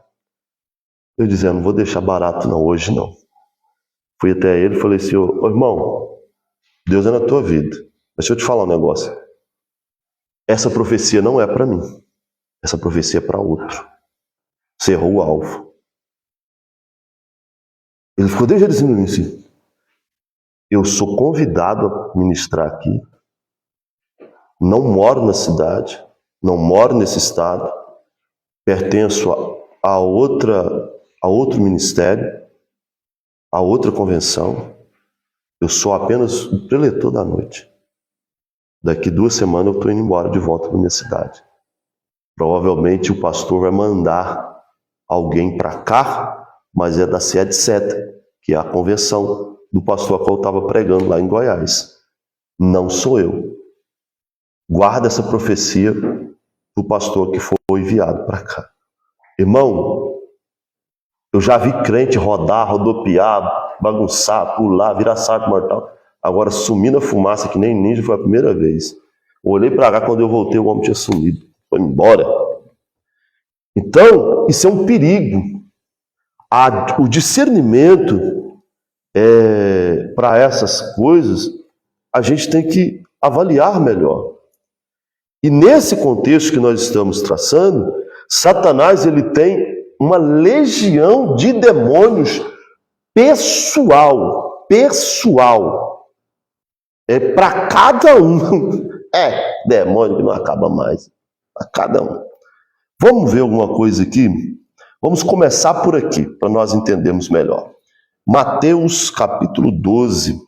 [SPEAKER 1] Eu dizendo, não vou deixar barato não, hoje não. Fui até ele e falei assim, ô irmão, Deus é na tua vida. Mas deixa eu te falar um negócio. Essa profecia não é para mim. Essa profecia é para outro. Você errou o alvo. Ele ficou desde dizendo assim, eu sou convidado a ministrar aqui. Não moro na cidade. Não moro nesse estado, pertenço a outro ministério, a outra convenção. Eu sou apenas o preletor da noite. Daqui 2 semanas eu estou indo embora de volta para minha cidade. Provavelmente o pastor vai mandar alguém para cá, mas é da sede seta, que é a convenção. do pastor a qual eu estava pregando lá em Goiás. Não sou eu. Guarda essa profecia do pastor que foi enviado para cá. Irmão, eu já vi crente rodar, rodopiar, bagunçar, pular, virar saco mortal. Agora, sumir na fumaça que nem ninja foi a primeira vez. Eu olhei para cá, quando eu voltei, o homem tinha sumido. Foi embora. Então, isso é um perigo. O discernimento para essas coisas, a gente tem que avaliar melhor. E nesse contexto que nós estamos traçando, Satanás ele tem uma legião de demônios pessoal. É para cada um. Demônio que não acaba mais. Para cada um. Vamos ver alguma coisa aqui? Vamos começar por aqui, para nós entendermos melhor. Mateus capítulo 12.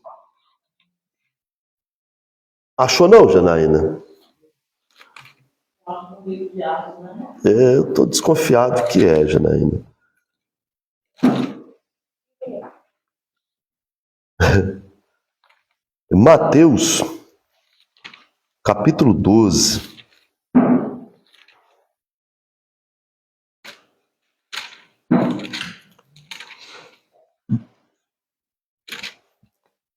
[SPEAKER 1] Achou não, Janaína? Eu estou desconfiado que é, Janaína. Mateus, capítulo 12.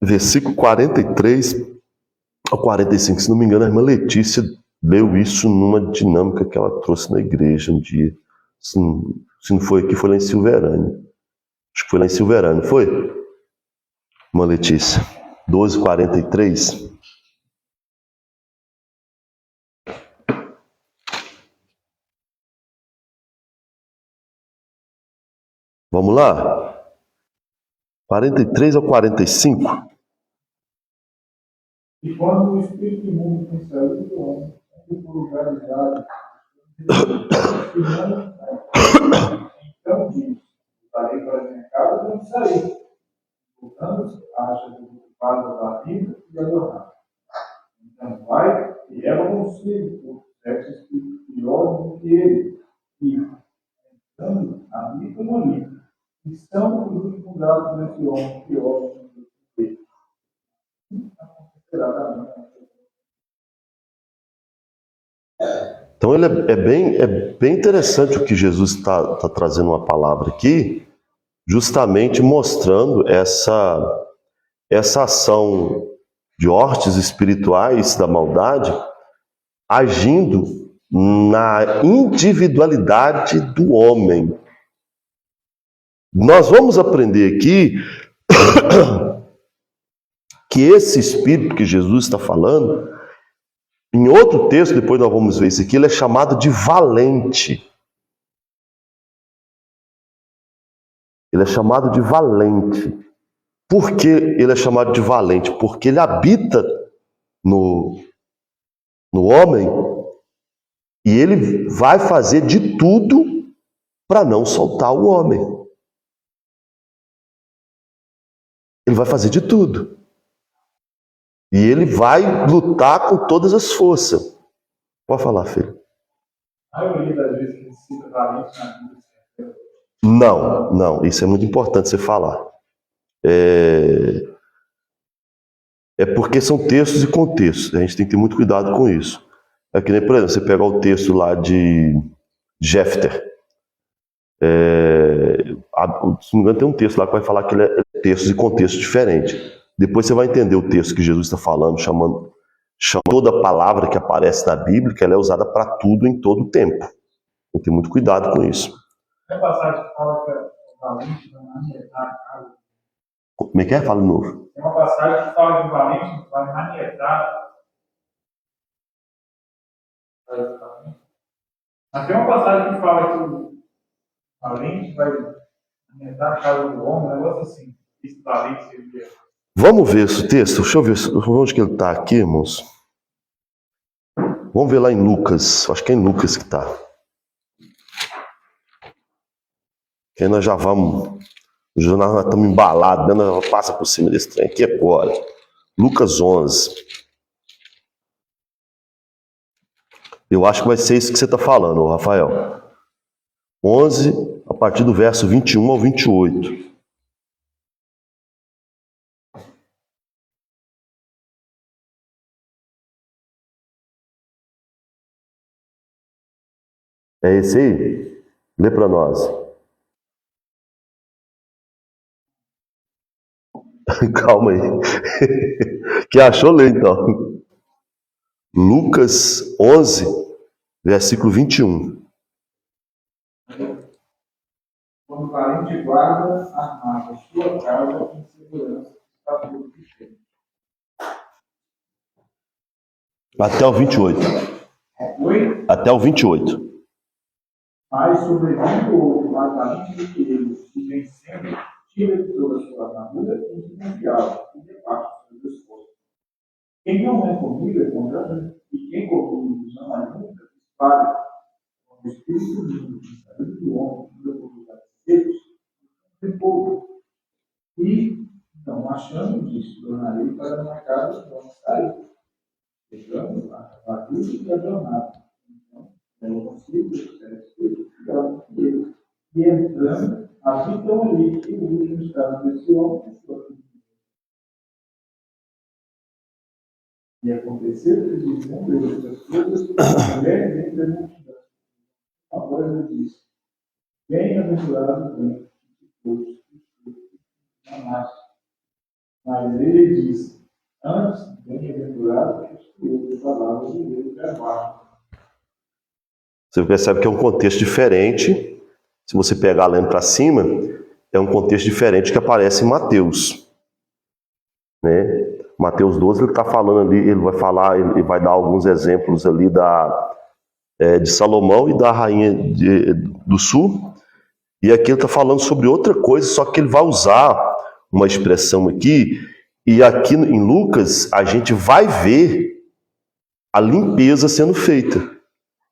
[SPEAKER 1] Versículo 43 ao 45. Se não me engano, a irmã Letícia leu isso numa dinâmica que ela trouxe na igreja um dia. Se não foi aqui, foi lá em Silverânia. Acho que foi lá em Silverânia, foi? Irmã Letícia. 12:43. Vamos lá? 43 ao 45.
[SPEAKER 3] E quando o espírito imundo tem saído do homem, indo por lugares áridos, então diz: voltarei para minha casa e sair. Voltando-se, acha que o culpado da vida e adornar. Então vai e leva consigo os 7 espíritos piores do que ele, e, entrando ali como ali, estão os últimos dados desse homem pior do que ele.
[SPEAKER 1] Então ele é bem interessante o que Jesus está trazendo uma palavra aqui, justamente mostrando essa ação de hortes espirituais da maldade agindo na individualidade do homem. Nós vamos aprender aqui que esse espírito que Jesus está falando, em outro texto, depois nós vamos ver isso aqui, ele é chamado de valente. Ele é chamado de valente. Por que ele é chamado de valente? Porque ele habita no homem e ele vai fazer de tudo para não soltar o homem. Ele vai fazer de tudo. E ele vai lutar com todas as forças. Pode falar, filho.
[SPEAKER 3] A maioria das vezes que ele cita valente na Bíblia.
[SPEAKER 1] Não, isso é muito importante você falar. É porque são textos e contextos. A gente tem que ter muito cuidado com isso. É que nem, por exemplo, você pegar o texto lá de Jefter. Se não me engano, tem um texto lá que vai falar que ele é textos e contextos diferentes. Depois você vai entender o texto que Jesus está falando, chamando toda palavra que aparece na Bíblia, que ela é usada para tudo em todo o tempo. Tem que ter muito cuidado com isso.
[SPEAKER 3] Tem passagem que fala que o valente vai manietar a casa.
[SPEAKER 1] Como é que é? Fala de novo.
[SPEAKER 3] Tem uma passagem que fala que o valente vai manietar. Mas tem uma passagem que fala que o valente vai manietar a casa do homem, um negócio assim. Esse valente seria.
[SPEAKER 1] Vamos ver esse texto? Deixa eu ver onde que ele está aqui, irmãos. Vamos ver lá em Lucas. Acho que é em Lucas que está. Aí nós já vamos. Nós estamos embalados, né? Nós passa por cima desse trem aqui agora. Lucas 11. Eu acho que vai ser isso que você está falando, Rafael. 11, a partir do verso 21 ao 28. É esse aí? Lê para nós. Calma aí. Que achou, lê então. Lucas 11, versículo 21.
[SPEAKER 3] Quando o parente guarda armado a sua casa em segurança, está tudo perfeito.
[SPEAKER 1] Até o 28.
[SPEAKER 3] Oi?
[SPEAKER 1] Até o 28.
[SPEAKER 3] Mas sobrevive o outro mais valente do que eles, que vem sempre, tira de toda a sua armadura e desconfiado, e reparte os seus esforços. Quem não é comigo é contra mim, e quem comigo não ajuda, espalha. Quando o Espírito lindo que está dentro do homem, muda por lugares secos, tem pouco. E, não achando disso, tornarei para minha casa onde sair, chegando a vadia e a jornada. Então, eu não consigo ser espírito pior que ele. E entrando, habitam ali, e o último estado desse homem é sua vida. E aconteceu que, dizendo estas coisas, a mulher dentre a multidão, a voz lhe disse: bem-aventurado vem, que todos não nasce. Mas ele disse: antes, bem-aventurado os que ouvem a palavra de Deus e aguardam.
[SPEAKER 1] Você percebe que é um contexto diferente. Se você pegar lendo para cima, é um contexto diferente que aparece em Mateus, né? Mateus 12, ele está falando ali, ele vai falar, ele vai dar alguns exemplos ali de Salomão e da rainha do sul. E aqui ele está falando sobre outra coisa, só que ele vai usar uma expressão aqui, e aqui em Lucas a gente vai ver a limpeza sendo feita.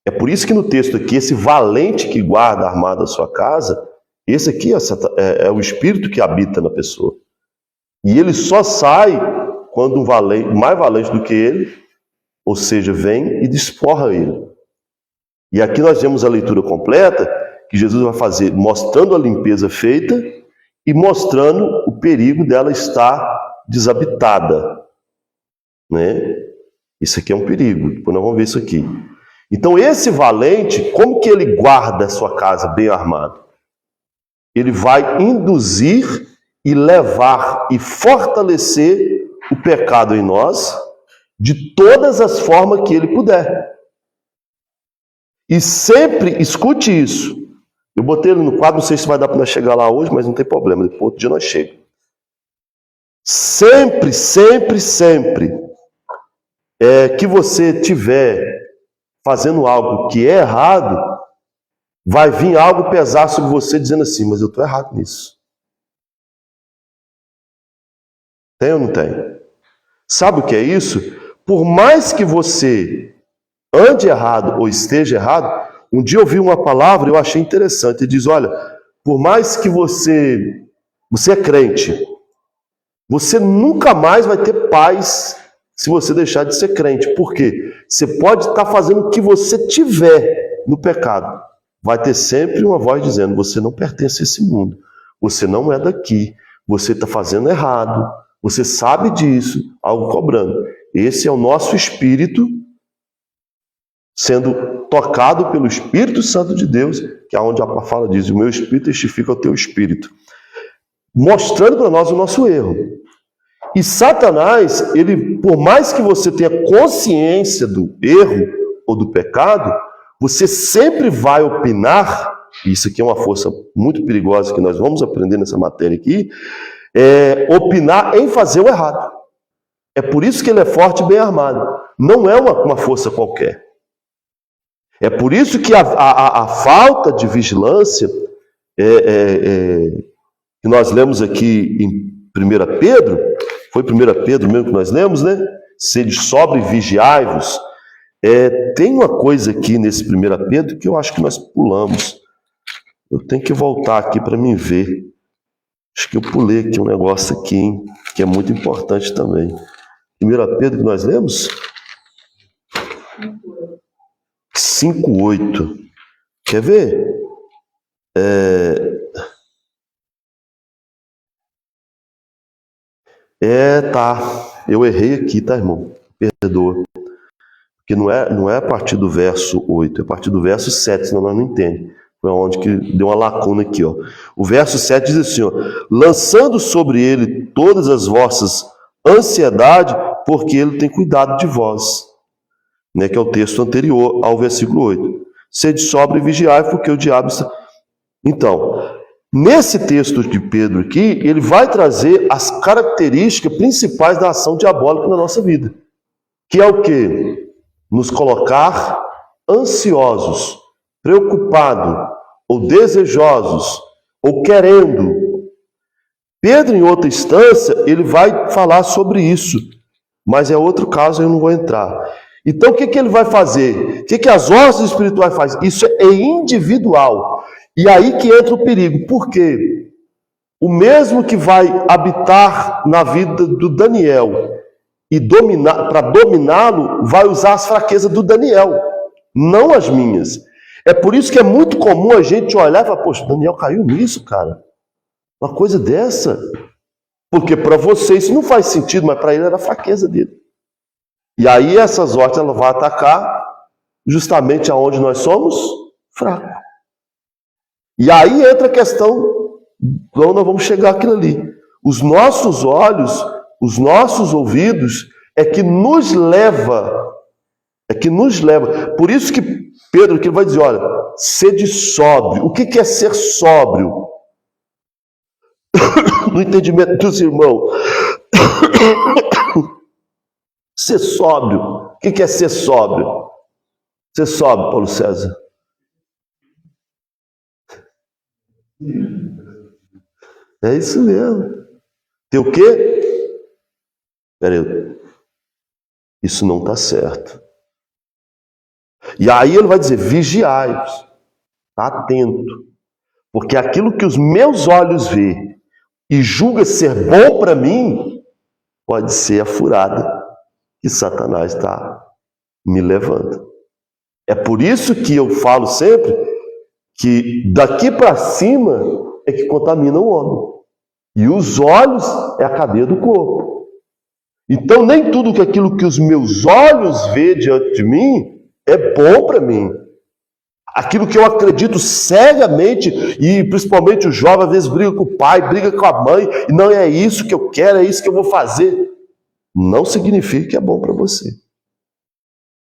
[SPEAKER 1] É por isso que no texto aqui, esse valente que guarda armado a sua casa, esse aqui é o espírito que habita na pessoa. E ele só sai quando um valente, mais valente do que ele, ou seja, vem e desforra ele. E aqui nós temos a leitura completa, que Jesus vai fazer mostrando a limpeza feita e mostrando o perigo dela estar desabitada, né? Isso aqui é um perigo, depois nós vamos ver isso aqui. Então esse valente, como que ele guarda a sua casa bem armado? Ele vai induzir e levar e fortalecer o pecado em nós de todas as formas que ele puder. E sempre, escute isso, eu botei ele no quadro, não sei se vai dar para nós chegar lá hoje, mas não tem problema, depois outro dia nós chegamos. Sempre, sempre, sempre que você tiver fazendo algo que é errado, vai vir algo pesar sobre você dizendo assim, mas eu estou errado nisso. Tem ou não tem? Sabe o que é isso? Por mais que você ande errado ou esteja errado, um dia eu vi uma palavra e eu achei interessante. Ele diz, olha, por mais que você é crente, você nunca mais vai ter paz se você deixar de ser crente. Por quê? Você pode estar fazendo o que você tiver no pecado. Vai ter sempre uma voz dizendo, você não pertence a esse mundo. Você não é daqui. Você está fazendo errado. Você sabe disso. Algo cobrando. Esse é o nosso espírito sendo tocado pelo Espírito Santo de Deus, que é onde a fala diz, o meu espírito testifica o teu espírito. Mostrando para nós o nosso erro. E Satanás, ele, por mais que você tenha consciência do erro ou do pecado, você sempre vai opinar, e isso aqui é uma força muito perigosa que nós vamos aprender nessa matéria aqui, opinar em fazer o errado. É por isso que ele é forte e bem armado. Não é uma força qualquer. É por isso que a falta de vigilância, que nós lemos aqui em 1 Pedro, foi 1 Pedro mesmo que nós lemos, né? Sede sóbrio e vigiai-vos. Tem uma coisa aqui nesse 1 Pedro que eu acho que nós pulamos. Eu tenho que voltar aqui para mim ver. Acho que eu pulei aqui um negócio aqui, hein, que é muito importante também. 1 Pedro que nós lemos? 5:8. Quer ver? Tá. Eu errei aqui, tá, irmão? Perdoa. que não é a partir do verso 8, é a partir do verso 7, senão nós não entendemos. Foi onde que deu uma lacuna aqui, ó. O verso 7 diz assim, ó: lançando sobre ele todas as vossas ansiedades, porque ele tem cuidado de vós. Né, que é o texto anterior ao versículo 8. Sede sóbrio e vigiai, porque o diabo está... Então, nesse texto de Pedro aqui, ele vai trazer as características principais da ação diabólica na nossa vida. Que é o quê? Nos colocar ansiosos, preocupados, ou desejosos, ou querendo. Pedro, em outra instância, ele vai falar sobre isso, mas é outro caso, eu não vou entrar. Então, o que ele vai fazer? O que as hostes espirituais fazem? Isso é individual. E aí que entra o perigo. Por quê? O mesmo que vai habitar na vida do Daniel e para dominá-lo, vai usar as fraquezas do Daniel, não as minhas. É por isso que é muito comum a gente olhar e falar, poxa, Daniel caiu nisso, cara. Uma coisa dessa. Porque para você isso não faz sentido, mas para ele era a fraqueza dele. E aí essas hostes ela vai atacar justamente aonde nós somos fracos. E aí entra a questão, então nós vamos chegar àquilo ali. Os nossos olhos, os nossos ouvidos, é que nos leva. Por isso que Pedro que ele vai dizer, olha, sede sóbrio. O que é ser sóbrio? No entendimento dos irmãos. Ser sóbrio. O que é ser sóbrio? Ser sóbrio, Paulo César. É isso mesmo. Tem o quê? Peraí. Isso não está certo. E aí ele vai dizer, vigiai, atento. Porque aquilo que os meus olhos vê e julga ser bom para mim, pode ser a furada que Satanás está me levando. É por isso que eu falo sempre que daqui para cima é que contamina o homem. E os olhos é a cadeia do corpo. Então nem tudo que aquilo que os meus olhos vê diante de mim é bom para mim. Aquilo que eu acredito cegamente, e principalmente o jovem às vezes briga com o pai, briga com a mãe, e não é isso que eu quero, é isso que eu vou fazer. Não significa que é bom para você.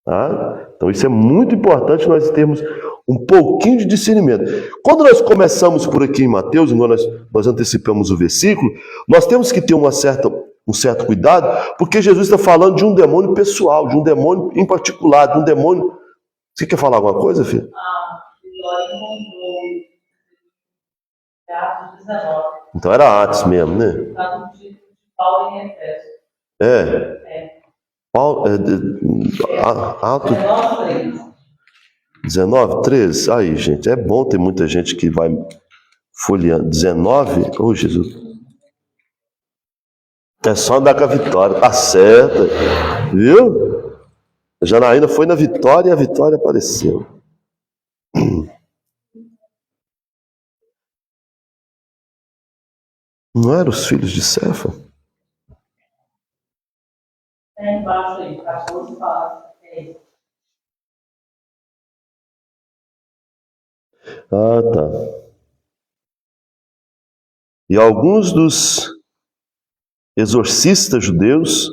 [SPEAKER 1] Tá? Então isso é muito importante nós termos um pouquinho de discernimento. Quando nós começamos por aqui em Mateus, nós antecipamos o versículo, nós temos que ter um certo cuidado, porque Jesus está falando de um demônio pessoal, de um demônio em particular, de um demônio... Você quer falar alguma coisa, filho? Então era Atos mesmo, né?
[SPEAKER 5] Paulo em Efésios.
[SPEAKER 1] Paulo, Atos 19, 13. Aí, gente, é bom ter muita gente que vai folheando. 19, oh Jesus. É só andar com a Vitória, tá certa, viu? A Janaína foi na Vitória e a Vitória apareceu. Não eram os filhos de Cefa?
[SPEAKER 5] É embaixo aí, 14 palavras.
[SPEAKER 1] Ah, tá. E alguns dos exorcistas judeus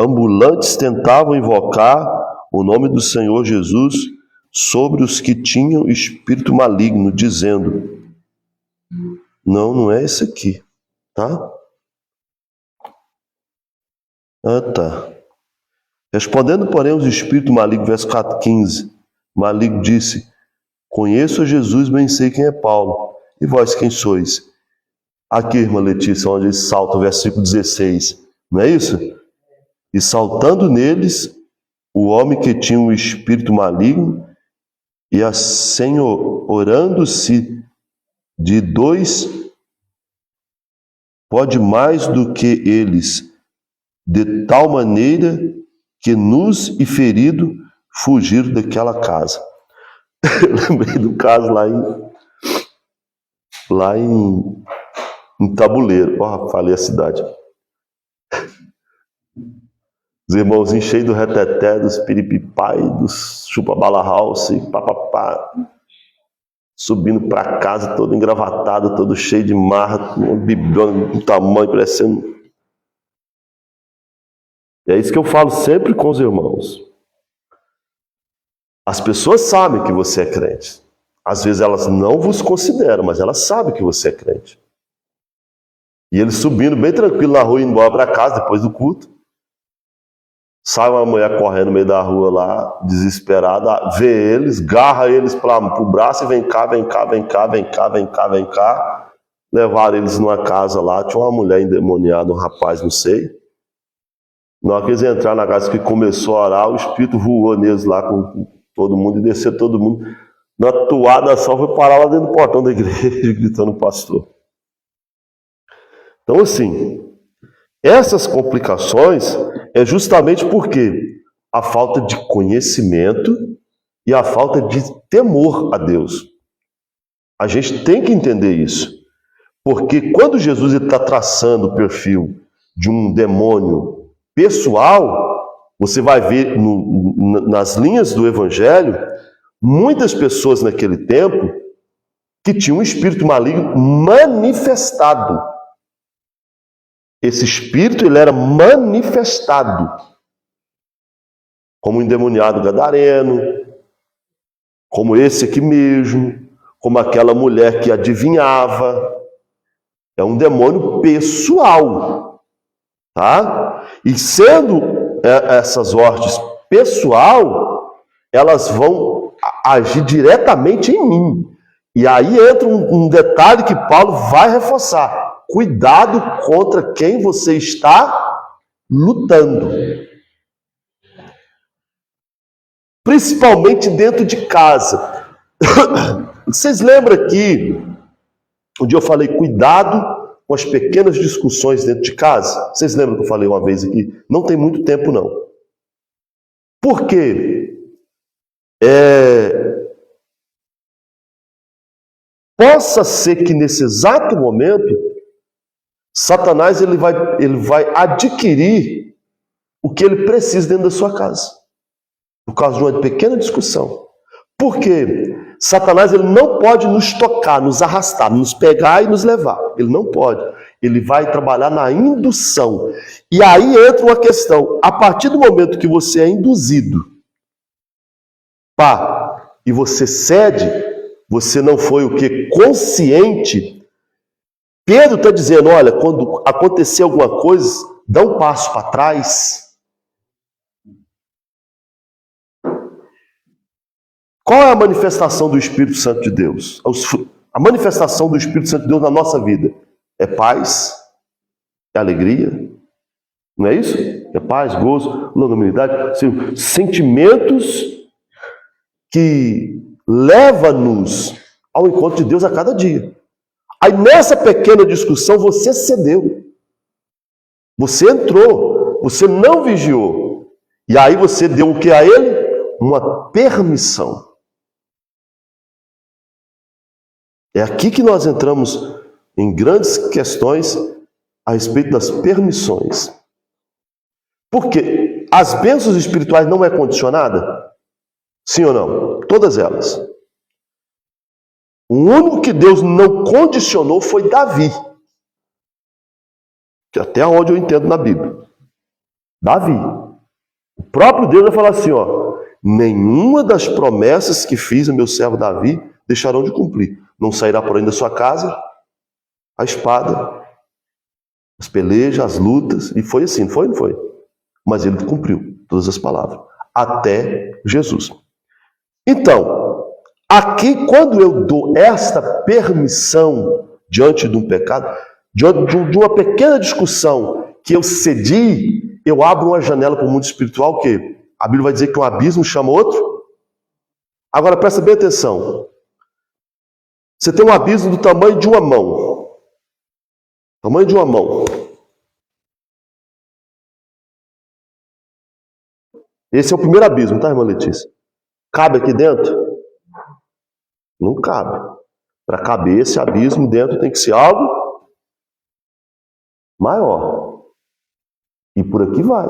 [SPEAKER 1] ambulantes tentavam invocar o nome do Senhor Jesus sobre os que tinham espírito maligno, dizendo: não é esse aqui, tá? Ah, tá. Respondendo, porém, os espíritos malignos, verso 15, maligno disse: conheço a Jesus, bem sei quem é Paulo. E vós quem sois? Aqui, irmã Letícia, onde ele salta o versículo 16, não é isso? E saltando neles, o homem que tinha um espírito maligno, e assim orando-se de dois, pode mais do que eles, de tal maneira que nus e ferido fugiram daquela casa. Eu lembrei do caso lá em Tabuleiro. Falei a cidade. Os irmãozinhos cheios do reteté, dos piripipai, dos chupa-bala house, papapá, subindo para casa, todo engravatado, todo cheio de marra, uma bibliona do tamanho, parecendo... E é isso que eu falo sempre com os irmãos. As pessoas sabem que você é crente. Às vezes elas não vos consideram, mas elas sabem que você é crente. E eles subindo bem tranquilo na rua, indo embora para casa depois do culto. Sai uma mulher correndo no meio da rua lá, desesperada, vê eles, garra eles para o braço e vem cá. Levaram eles numa casa lá, tinha uma mulher endemoniada, um rapaz, não sei. Na hora que eles entraram na casa que começou a orar, o Espírito voou neles lá com todo mundo e desceu todo mundo. Na toada só foi parar lá dentro do portão da igreja, gritando o pastor. Então, assim, essas complicações é justamente porque a falta de conhecimento e a falta de temor a Deus. A gente tem que entender isso. Porque quando Jesus está traçando o perfil de um demônio pessoal, você vai ver nas linhas do Evangelho, muitas pessoas naquele tempo que tinham um espírito maligno manifestado. Esse espírito ele era manifestado, como o endemoniado gadareno, como esse aqui mesmo, como aquela mulher que adivinhava. É um demônio pessoal, tá? E sendo essas ordens pessoal, elas vão agir diretamente em mim. E aí entra um detalhe que Paulo vai reforçar. Cuidado contra quem você está lutando. Principalmente dentro de casa. Vocês lembram que um dia eu falei, cuidado com as pequenas discussões dentro de casa? Vocês lembram que eu falei uma vez aqui? Não tem muito tempo, não. Por quê? Possa ser que nesse exato momento Satanás ele vai adquirir o que ele precisa dentro da sua casa, por causa de uma pequena discussão. Por quê? Satanás ele não pode nos tocar, nos arrastar, nos pegar e nos levar. Ele não pode. Ele vai trabalhar na indução. E aí entra uma questão. A partir do momento que você é induzido, e você cede, você não foi o que? Consciente. Pedro está dizendo, olha, quando acontecer alguma coisa, dá um passo para trás. Qual é a manifestação do Espírito Santo de Deus? A manifestação do Espírito Santo de Deus na nossa vida é paz, é alegria, não é isso? É paz, gozo, longanimidade, sentimentos que levam-nos ao encontro de Deus a cada dia. Aí nessa pequena discussão você cedeu, você entrou, você não vigiou, e aí você deu o que a ele? Uma permissão. É aqui que nós entramos em grandes questões a respeito das permissões. Porque as bênçãos espirituais não é condicionada? Sim ou não? Todas elas. O único que Deus não condicionou foi Davi. Que até onde eu entendo na Bíblia. Davi. O próprio Deus vai falar assim, nenhuma das promessas que fiz ao meu servo Davi deixarão de cumprir. Não sairá porém da sua casa a espada, as pelejas, as lutas. E foi assim, não foi? Mas ele cumpriu todas as palavras. Até Jesus. Então, aqui, quando eu dou esta permissão diante de um pecado, diante de uma pequena discussão que eu cedi, eu abro uma janela para o mundo espiritual que a Bíblia vai dizer que um abismo chama outro. Agora, presta bem atenção. Você tem um abismo do tamanho de uma mão. Tamanho de uma mão. Esse é o primeiro abismo, tá, irmã Letícia? Cabe aqui dentro? Não cabe. Para caber esse abismo dentro tem que ser algo maior. E por aqui vai.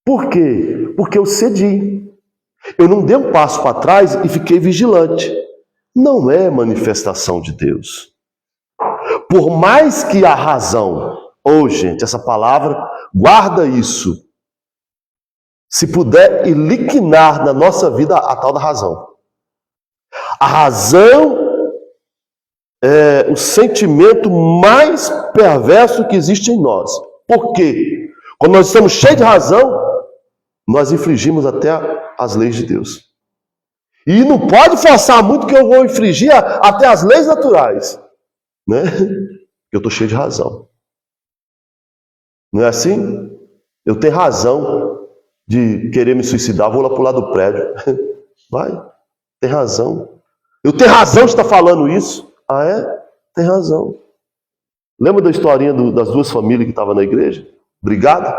[SPEAKER 1] Por quê? Porque eu cedi. Eu não dei um passo para trás e fiquei vigilante. Não é manifestação de Deus. Por mais que a razão, gente, essa palavra, guarda isso. Se puder eliminar na nossa vida a tal da razão. A razão é o sentimento mais perverso que existe em nós. Por quê? Quando nós estamos cheios de razão, nós infringimos até as leis de Deus. E não pode forçar muito que eu vou infringir até as leis naturais. Né? Eu estou cheio de razão. Não é assim? Eu tenho razão de querer me suicidar, vou lá para o lado do prédio. Vai, tem razão. Eu tenho razão de estar falando isso. Ah, é? Tem razão. Lembra da historinha das duas famílias que estavam na igreja? Brigada?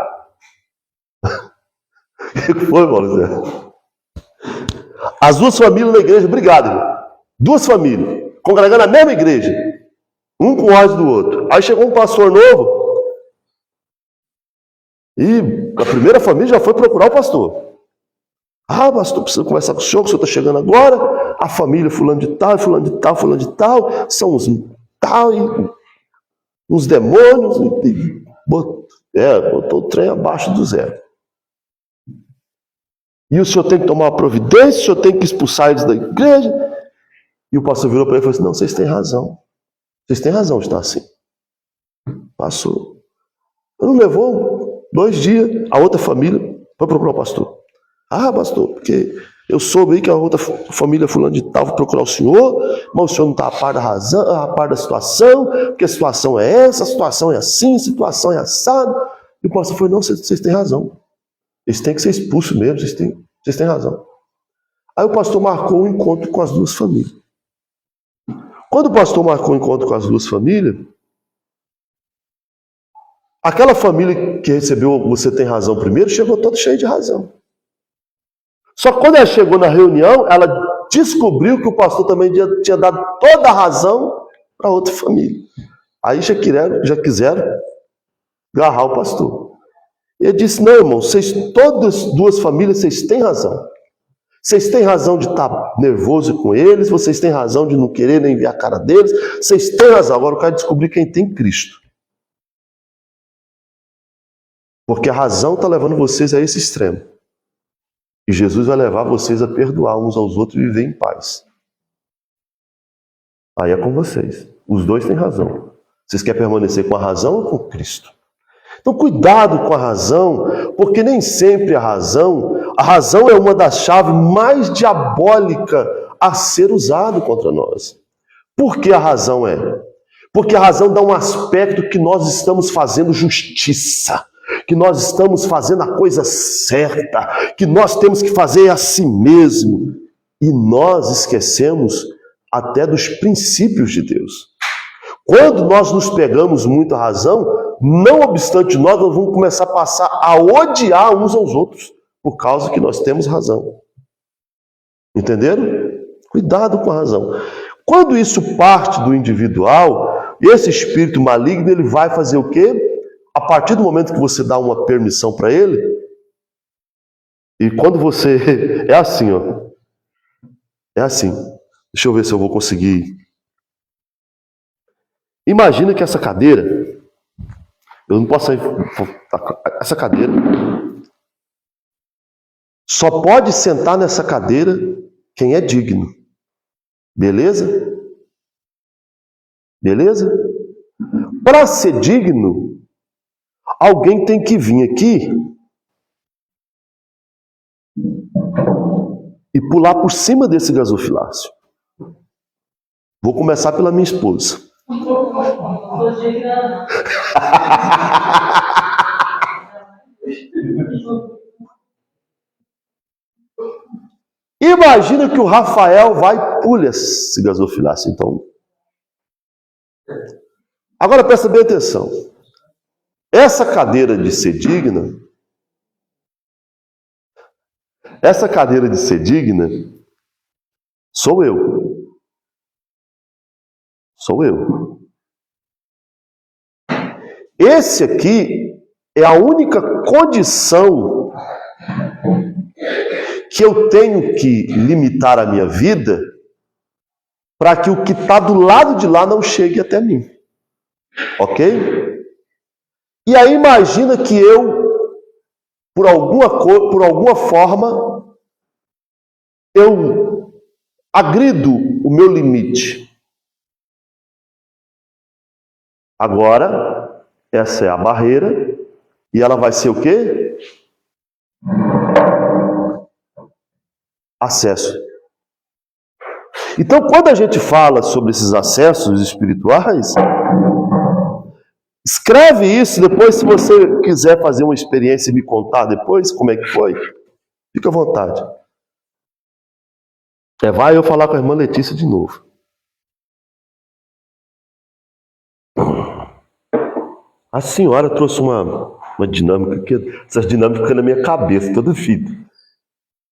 [SPEAKER 1] O que foi, Paulo Zé? As duas famílias na igreja brigadas. Duas famílias, congregando na mesma igreja. Um com ódio do outro. Aí chegou um pastor novo. E a primeira família já foi procurar o pastor. Ah, pastor, preciso conversar com o senhor está chegando agora. A família fulano de tal, fulano de tal, fulano de tal. São uns tal e uns demônios. Botou o trem abaixo do zero. E o senhor tem que tomar uma providência, o senhor tem que expulsar eles da igreja. E o pastor virou para ele e falou assim, não, vocês têm razão. Vocês têm razão de estar assim. Passou. Não levou 2 dias, a outra família foi procurar o pastor. Ah, pastor, porque eu soube aí que a outra família fulano de tal foi procurar o senhor, mas o senhor não está a par da razão, a par da situação, porque a situação é essa, a situação é assim, a situação é assada. E o pastor falou, não, vocês têm razão. Eles têm que ser expulsos mesmo, vocês têm razão. Aí o pastor marcou um encontro com as duas famílias. Quando o pastor marcou um encontro com as duas famílias, aquela família que recebeu você tem razão primeiro, chegou toda cheia de razão. Só que quando ela chegou na reunião, ela descobriu que o pastor também tinha dado toda a razão para outra família. Aí já quiseram agarrar o pastor. E ele disse, não, irmão, todas duas famílias, vocês têm razão. Vocês têm razão de estar nervoso com eles, vocês têm razão de não querer nem ver a cara deles, vocês têm razão. Agora eu quero descobrir quem tem Cristo. Porque a razão está levando vocês a esse extremo. E Jesus vai levar vocês a perdoar uns aos outros e viver em paz. Aí é com vocês. Os dois têm razão. Vocês querem permanecer com a razão ou com Cristo? Então cuidado com a razão, porque nem sempre a razão é uma das chaves mais diabólicas a ser usada contra nós. Por que a razão é? Porque a razão dá um aspecto que nós estamos fazendo justiça, que nós estamos fazendo a coisa certa, que nós temos que fazer a si mesmo. E nós esquecemos até dos princípios de Deus. Quando nós nos pegamos muito à razão, não obstante nós vamos começar a passar a odiar uns aos outros, por causa que nós temos razão. Entenderam? Cuidado com a razão. Quando isso parte do individual, esse espírito maligno, ele vai fazer o quê? A partir do momento que você dá uma permissão para ele, e quando você... É assim, ó. É assim. Deixa eu ver se eu vou conseguir. Imagina que essa cadeira, eu não posso sair... Essa cadeira, só pode sentar nessa cadeira quem é digno. Beleza? Beleza? Para ser digno, alguém tem que vir aqui e pular por cima desse gasofilácio. Vou começar pela minha esposa. Imagina que o Rafael vai e pula esse gasofilácio, então. Agora presta bem atenção. Essa cadeira de ser digna, sou eu. Sou eu. Esse aqui é a única condição que eu tenho que limitar a minha vida para que o que está do lado de lá não chegue até mim. Ok? E aí imagina que eu, por alguma forma, eu agrido o meu limite. Agora, essa é a barreira, e ela vai ser o quê? Acesso. Então, quando a gente fala sobre esses acessos espirituais, escreve isso, depois se você quiser fazer uma experiência e me contar depois como é que foi, fica à vontade. Vai eu falar com a irmã Letícia de novo. A senhora trouxe uma dinâmica, que essas dinâmicas ficam na minha cabeça toda vida.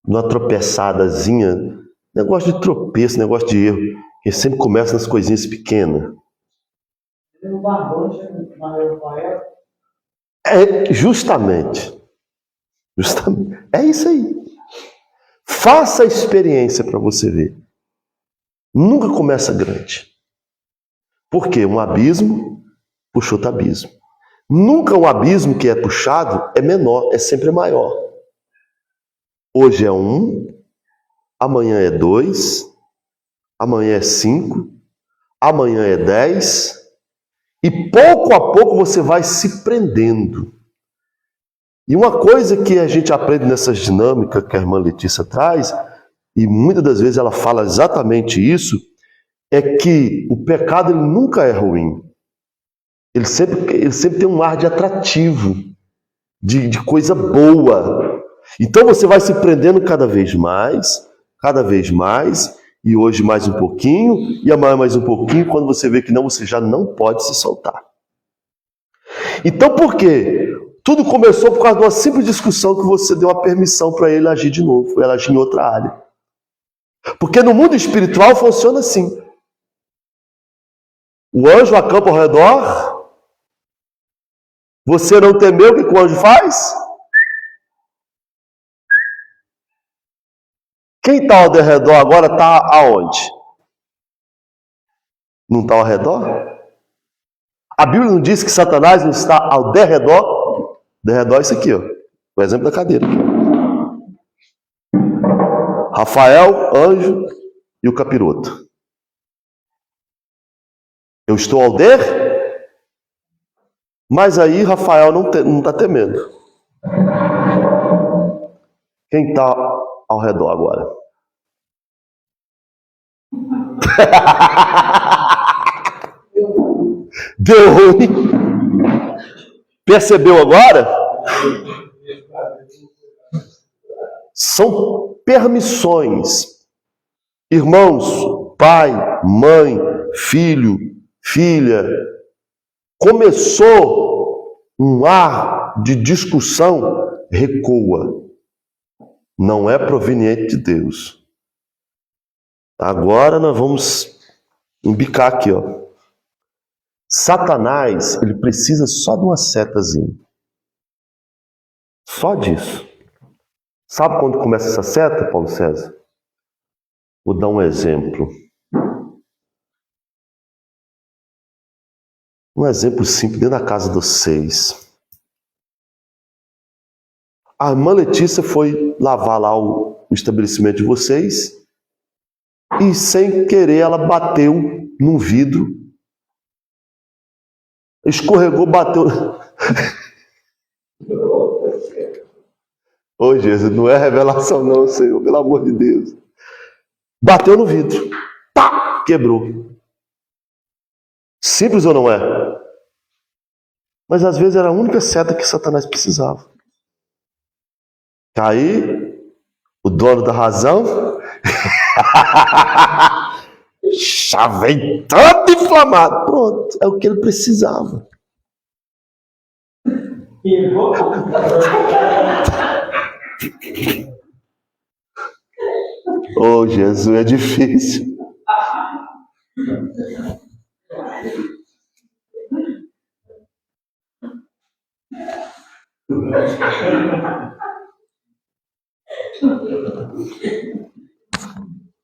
[SPEAKER 1] Uma tropeçadazinha, negócio de tropeço, negócio de erro, que sempre começa nas coisinhas pequenas. Justamente. É isso aí. Faça a experiência para você ver. Nunca começa grande. Porque um abismo puxa outro abismo. Nunca um abismo que é puxado é menor, é sempre maior. Hoje é 1, amanhã é 2, amanhã é 5, amanhã é 10, e pouco a pouco você vai se prendendo. E uma coisa que a gente aprende nessas dinâmicas que a irmã Letícia traz, e muitas das vezes ela fala exatamente isso, é que o pecado ele nunca é ruim. Ele sempre tem um ar de atrativo, de coisa boa. Então você vai se prendendo cada vez mais, e hoje mais um pouquinho, e amanhã mais um pouquinho, quando você vê que não, você já não pode se soltar. Então por quê? Tudo começou por causa de uma simples discussão que você deu a permissão para ele agir de novo, ela agir em outra área. Porque no mundo espiritual funciona assim. O anjo acampa ao redor, você não temeu, o que o anjo faz? Quem está ao redor agora está aonde? Não está ao redor? A Bíblia não diz que Satanás não está ao derredor? Derredor é isso aqui, ó. O exemplo da cadeira. Rafael, anjo e o capiroto. Eu estou ao mas aí Rafael não está temendo. Quem está ao redor agora? Deu ruim. Percebeu agora? São permissões. Irmãos, pai, mãe, filho, filha, começou um ar de discussão, recua. Não é proveniente de Deus. Agora nós vamos embicar aqui, ó. Satanás, ele precisa só de uma setazinha. Só disso. Sabe quando começa essa seta, Paulo César? Vou dar um exemplo. Um exemplo simples, dentro da casa dos 6. A irmã Letícia foi lavar lá o estabelecimento de vocês e, sem querer, ela bateu num vidro. Escorregou, bateu. Ô Jesus, não é revelação não, Senhor, pelo amor de Deus. Bateu no vidro. Pá! Quebrou. Simples ou não é? Mas às vezes era a única seta que Satanás precisava. Aí, o dono da razão já vem todo inflamado. Pronto, é o que ele precisava. Oh, Jesus, é difícil.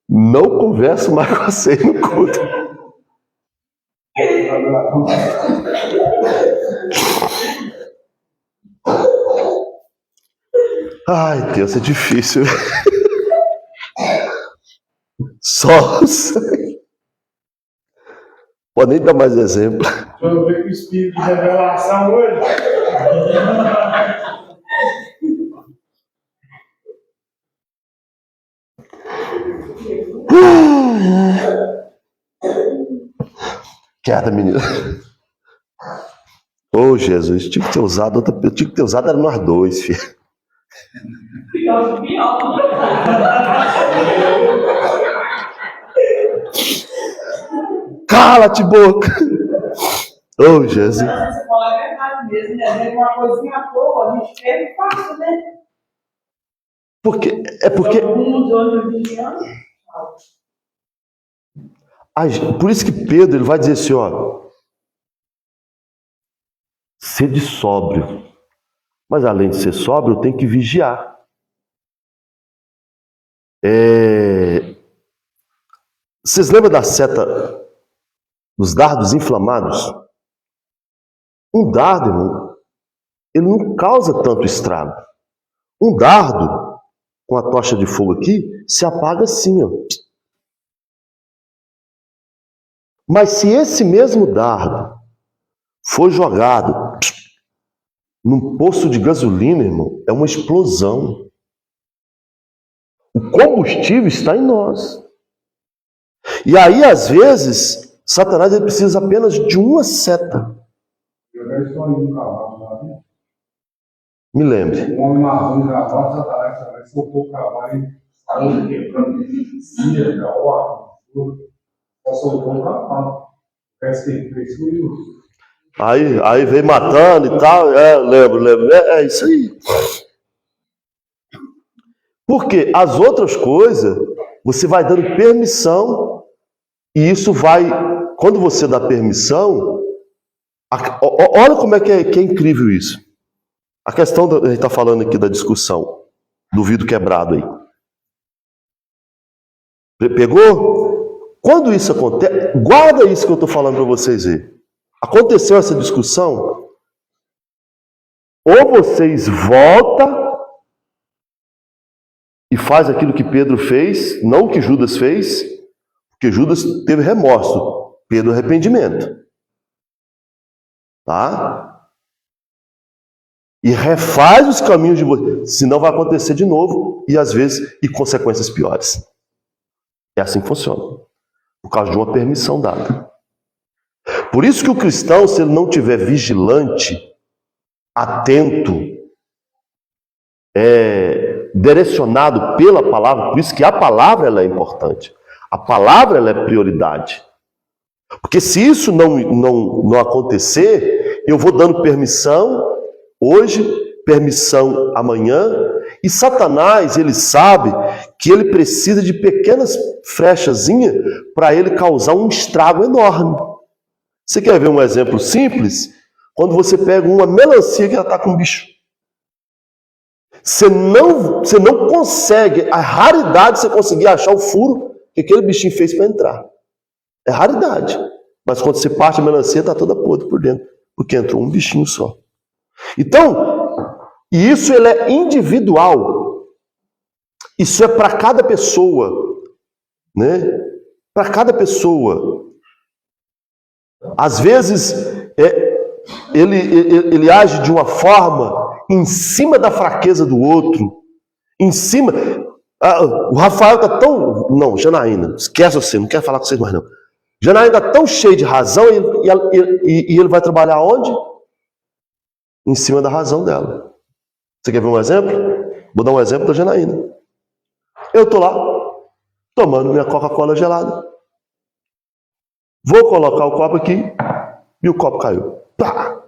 [SPEAKER 1] Não converso mais com você no culto. Ai, Deus, é difícil. Só o sangue. Pode nem dar mais exemplo.
[SPEAKER 3] Deixa eu ver com o espírito de revelação hoje.
[SPEAKER 1] Quieta, menina. Ô, Jesus, tinha que ter usado outra pessoa. Tinha que ter usado, era nós dois, filho.
[SPEAKER 5] Ficou pior.
[SPEAKER 1] Cala-te, boca! Ô, Jesus.
[SPEAKER 5] Essa escola é verdade mesmo, né? Uma coisinha boa, a gente quer fácil, né?
[SPEAKER 1] Porque.
[SPEAKER 5] Alguns anos, 20 anos.
[SPEAKER 1] Por isso que Pedro ele vai dizer assim, ó. Sede sóbrio. Mas além de ser sóbrio, eu tenho que vigiar. Vocês lembram da seta dos dardos inflamados? Um dardo, irmão, ele não causa tanto estrago. Um dardo, com a tocha de fogo aqui, se apaga assim, ó. Mas se esse mesmo dardo for jogado num poço de gasolina, irmão, é uma explosão. O combustível está em nós. E aí, às vezes, Satanás ele precisa apenas de uma seta. Me lembre.
[SPEAKER 4] Um homem marrom de cavalo, Satanás soltou o cavalo e saiu quebrando cerca, ó, só soltou o cavalo. Parece que ele fez isso.
[SPEAKER 1] Aí veio matando e tal. Lembro. É isso aí. Porque as outras coisas, você vai dando permissão, e isso vai, quando você dá permissão, olha como é que é incrível isso. A questão, a gente está falando aqui da discussão, do vidro quebrado aí. Pegou? Quando isso acontece, guarda isso que eu estou falando para vocês verem. Aconteceu essa discussão, ou vocês voltam e faz aquilo que Pedro fez, não o que Judas fez, porque Judas teve remorso, Pedro arrependimento. Tá? E refaz os caminhos de vocês, senão vai acontecer de novo, e às vezes, e consequências piores. É assim que funciona, por causa de uma permissão dada. Por isso que o cristão, se ele não estiver vigilante, atento, direcionado pela palavra, por isso que a palavra ela é importante. A palavra ela é prioridade. Porque se isso não acontecer, eu vou dando permissão hoje, permissão amanhã, e Satanás, ele sabe que ele precisa de pequenas frechazinhas para ele causar um estrago enorme. Você quer ver um exemplo simples? Quando você pega uma melancia que já está com bicho. Você não consegue, a raridade você conseguir achar o furo que aquele bichinho fez para entrar. É raridade. Mas quando você parte a melancia, está toda podre por dentro, porque entrou um bichinho só. Então, e isso ele é individual. Isso é para cada pessoa, né? Para cada pessoa. Às vezes, ele age de uma forma em cima da fraqueza do outro, em cima. O Rafael está tão. Não, Janaína, esquece você, não quero falar com vocês mais não. Janaína está tão cheia de razão e ele vai trabalhar onde? Em cima da razão dela. Você quer ver um exemplo? Vou dar um exemplo da Janaína. Eu estou lá, tomando minha Coca-Cola gelada. Vou colocar o copo aqui e o copo caiu. Pá!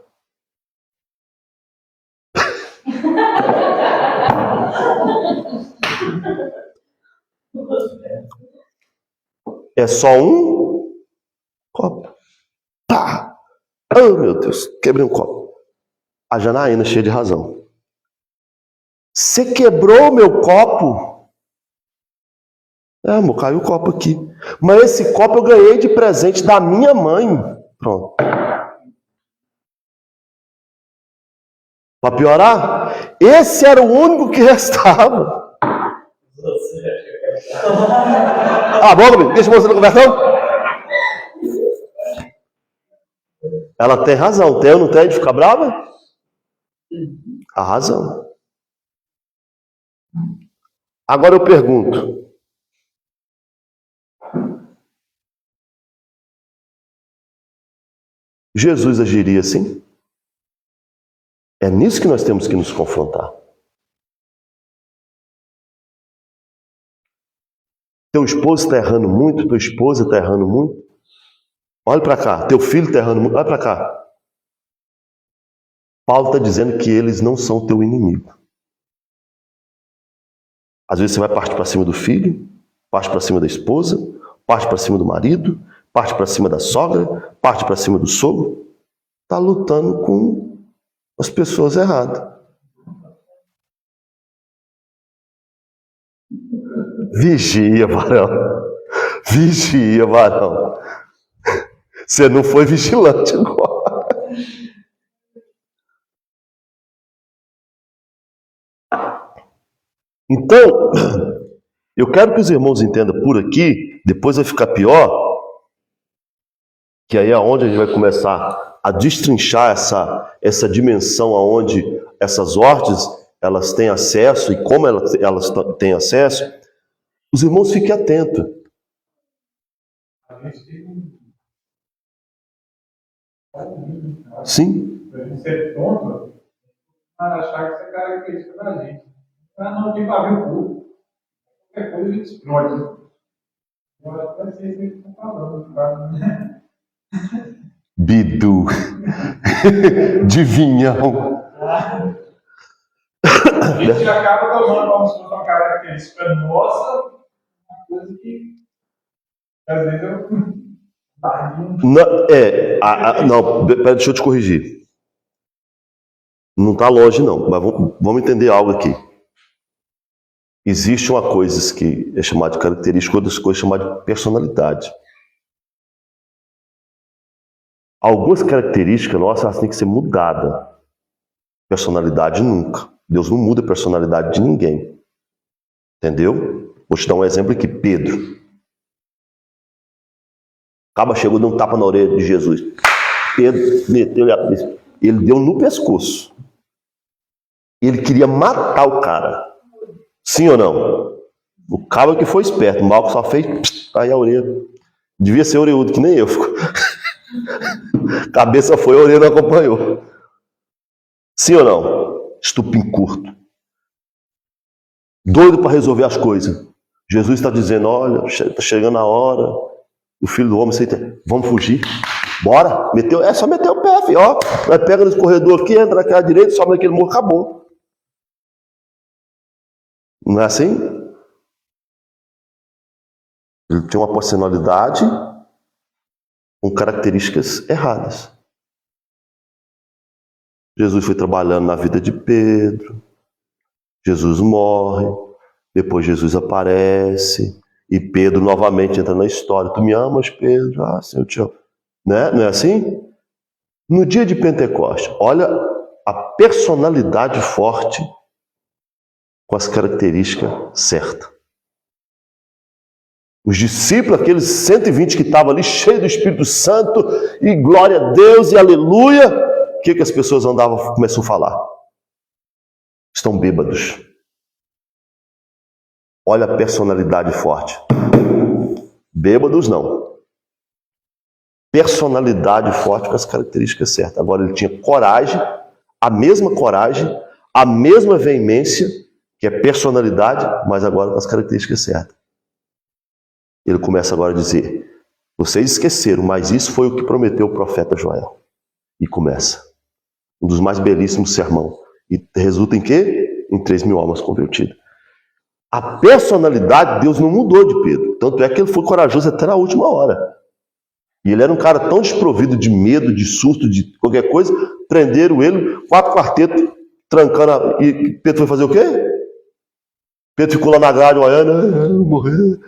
[SPEAKER 1] É só um copo. Pá! Oh, meu Deus, quebrei um copo. A Janaína cheia de razão. Você quebrou o meu copo? Amor, caiu o copo aqui. Mas esse copo eu ganhei de presente da minha mãe. Pronto. Para piorar, esse era o único que restava. Bom, deixa eu mostrar na conversa. Ela tem razão. Tem ou não tem de ficar brava? A razão. Agora eu pergunto. Jesus agiria assim? É nisso que nós temos que nos confrontar. Teu esposo está errando muito, tua esposa está errando muito. Olha para cá, teu filho está errando muito, olha para cá. Paulo está dizendo que eles não são teu inimigo. Às vezes você vai partir para cima do filho, parte para cima da esposa, parte para cima do marido, parte para cima da sogra, parte para cima do sogro. Está lutando com as pessoas erradas. Vigia, varão. Vigia, varão. Você não foi vigilante agora. Então, eu quero que os irmãos entendam por aqui, depois vai ficar pior, que aí é onde a gente vai começar a destrinchar essa dimensão aonde essas ordens elas têm acesso e como elas têm acesso. Os irmãos fiquem atentos. Sim?
[SPEAKER 3] Pra gente ser tonto, para achar que isso é característica da gente. Não tem pavio puro. Qualquer coisa a gente explode. Agora até sei o que eles estão falando, né?
[SPEAKER 1] Bidu. Divinhão.
[SPEAKER 3] A gente acaba tomando como se fosse uma característica nossa, uma coisa que às vezes eu.
[SPEAKER 1] Não, deixa eu te corrigir. Não está longe, não. Mas vamos entender algo aqui. Existe uma coisa que é chamada de característica, outras coisas chamadas de personalidade. Algumas características nossas elas têm que ser mudadas. Personalidade nunca. Deus não muda a personalidade de ninguém. Entendeu? Vou te dar um exemplo aqui. Pedro. Acaba chegou, deu um tapa na orelha de Jesus. Pedro meteu ele deu no pescoço. Ele queria matar o cara. Sim ou não? O cabo que foi esperto. O Malco só fez aí a orelha. Devia ser orelhudo, que nem eu. Cabeça foi, a orelha não acompanhou. Sim ou não? Estupim curto. Doido para resolver as coisas. Jesus está dizendo, olha, está chegando a hora. O filho do homem, vamos fugir. Bora. É só meter o pé, filho. Ó, nós pega nesse corredor aqui, entra naquela direita, sobe naquele morro, acabou. Não é assim? Ele tem uma personalidade com características erradas. Jesus foi trabalhando na vida de Pedro. Jesus morre. Depois Jesus aparece. E Pedro novamente entra na história. Tu me amas, Pedro? Ah, sim, eu te amo. Né? Não é assim? No dia de Pentecostes, olha a personalidade forte com as características certas. Os discípulos, aqueles 120 que estavam ali, cheios do Espírito Santo, e glória a Deus, e aleluia, o que as pessoas começam a falar? Estão bêbados. Olha a personalidade forte. Bêbados não. Personalidade forte com as características certas. Agora ele tinha coragem, a mesma veemência, que é personalidade, mas agora com as características certas. Ele começa agora a dizer, vocês esqueceram, mas isso foi o que prometeu o profeta Joel. E começa. Um dos mais belíssimos sermão. E resulta em quê? Em 3.000 almas convertidas. A personalidade, Deus não mudou de Pedro. Tanto é que ele foi corajoso até na última hora. E ele era um cara tão desprovido de medo, de susto, de qualquer coisa, prenderam ele, 4 quartetos, trancando. E Pedro foi fazer o quê? Pedro ficou lá na grade olhando, morrer.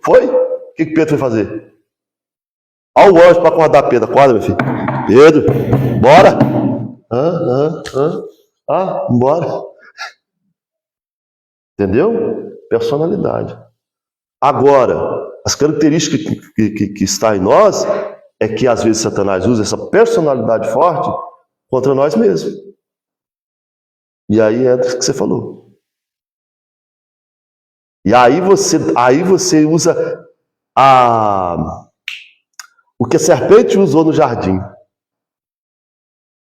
[SPEAKER 1] Foi? O que Pedro foi fazer? Olha o anjo para acordar Pedro. Acorda, meu filho. Pedro, bora. Bora. Entendeu? Personalidade. Agora, as características que está em nós é que às vezes Satanás usa essa personalidade forte contra nós mesmos. E aí entra o que você falou. E aí você usa o que a serpente usou no jardim.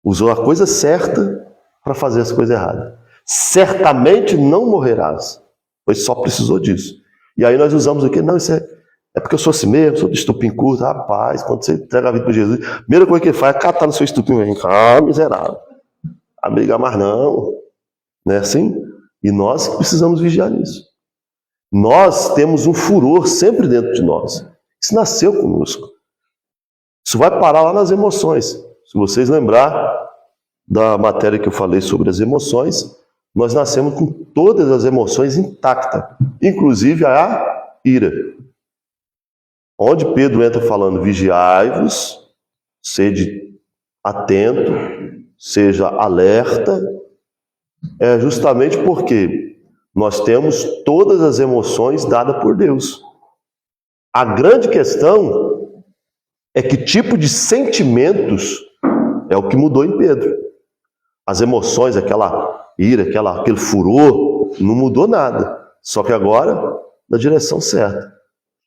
[SPEAKER 1] Usou a coisa certa para fazer as coisas erradas. Certamente não morrerás. Pois só precisou disso. E aí nós usamos o quê? Não, isso é porque eu sou assim mesmo, sou de estupim curto. Rapaz, quando você entrega a vida para Jesus, a primeira coisa que ele faz é catar no seu estupim. Miserável. A brigar mais não. Não é assim? E nós precisamos vigiar nisso. Nós temos um furor sempre dentro de nós. Isso nasceu conosco. Isso vai parar lá nas emoções. Se vocês lembrar da matéria que eu falei sobre as emoções, nós nascemos com todas as emoções intactas, inclusive a ira. Onde Pedro entra falando, vigiai-vos, sede atento, seja alerta, é justamente porque nós temos todas as emoções dadas por Deus. A grande questão é que tipo de sentimentos é o que mudou em Pedro. As emoções, aquela ira, aquele furor, não mudou nada. Só que agora, na direção certa.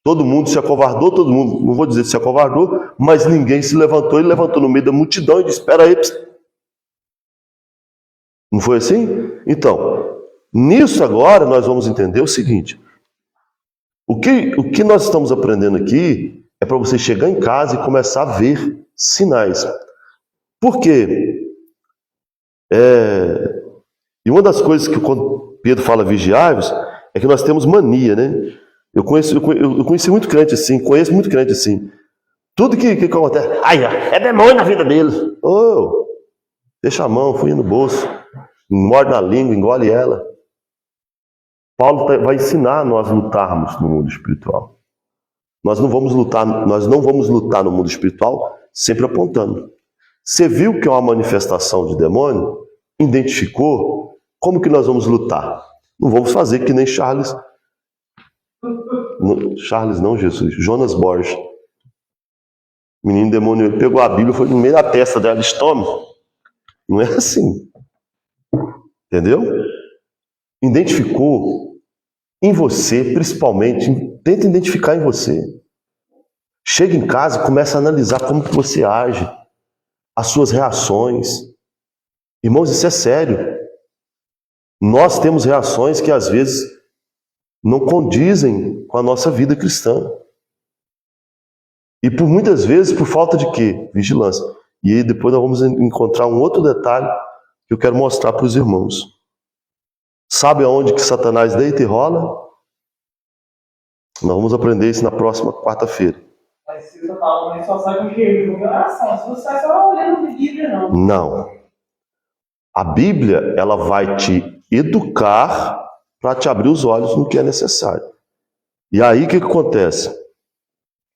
[SPEAKER 1] Todo mundo se acovardou, todo mundo, não vou dizer se acovardou, mas ninguém se levantou. Ele levantou no meio da multidão e disse, espera aí. Não foi assim? Então, nisso agora nós vamos entender o seguinte. O que nós estamos aprendendo aqui é para você chegar em casa e começar a ver sinais. Por quê? E uma das coisas que quando Pedro fala vigiai-vos, é que nós temos mania, né? Eu conheci muito crente assim, conheço muito crente assim. Tudo que acontece, é demônio na vida deles. Deixa a mão, fui no bolso, morde na língua, engole ela. Paulo vai ensinar nós lutarmos no mundo espiritual. Nós não vamos lutar no mundo espiritual sempre apontando. Você viu que é uma manifestação de demônio? Identificou? Como que nós vamos lutar? Não vamos fazer que nem Jonas Borges. O menino demônio, ele pegou a Bíblia, foi no meio da testa dela, disse, tome. Não é assim. Entendeu? Identificou em você, principalmente, tenta identificar em você. Chega em casa e começa a analisar como que você age, as suas reações. Irmãos, isso é sério. Nós temos reações que às vezes não condizem com a nossa vida cristã. E por muitas vezes por falta de quê? Vigilância. E aí depois nós vamos encontrar um outro detalhe que eu quero mostrar para os irmãos. Sabe aonde que Satanás deita e rola? Nós vamos aprender isso na próxima quarta-feira.
[SPEAKER 5] Mas se você fala, mas só sai com jejum e oração. Se você sai só olhando a Bíblia, não.
[SPEAKER 1] Não. A Bíblia, ela vai te educar para te abrir os olhos no que é necessário. E aí o que acontece?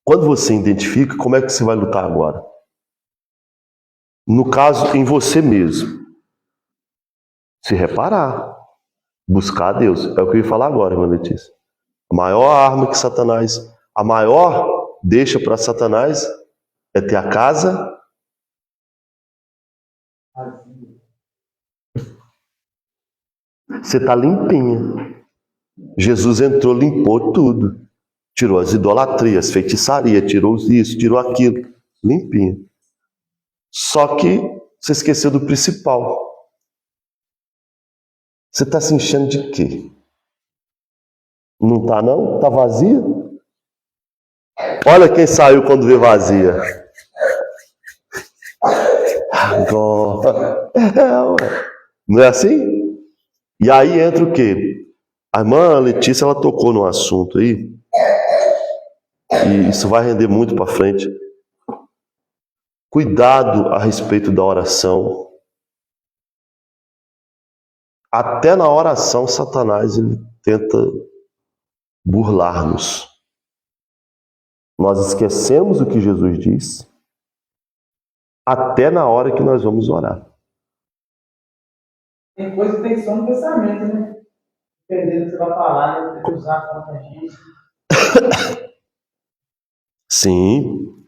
[SPEAKER 1] Quando você identifica, como é que você vai lutar agora? No caso, em você mesmo. Se reparar. Buscar a Deus. É o que eu ia falar agora, irmã Letícia. A maior arma que Satanás, a maior deixa para Satanás é ter a casa você está limpinha. Jesus entrou, limpou tudo. Tirou as idolatrias, feitiçaria, tirou isso, tirou aquilo. Limpinha. Só que você esqueceu do principal. Você está se enchendo de quê? Não está não? Está vazia? Olha quem saiu quando vê vazia. Agora. Não é assim? E aí entra o quê? A irmã Letícia, ela tocou num assunto aí, e isso vai render muito para frente. Cuidado a respeito da oração. Até na oração, Satanás ele tenta burlar-nos. Nós esquecemos o que Jesus disse até na hora que nós vamos orar.
[SPEAKER 5] Tem coisa que tem só no pensamento, né? Dependendo do que você vai falar, né? Tem que usar contra a gente.
[SPEAKER 1] Sim.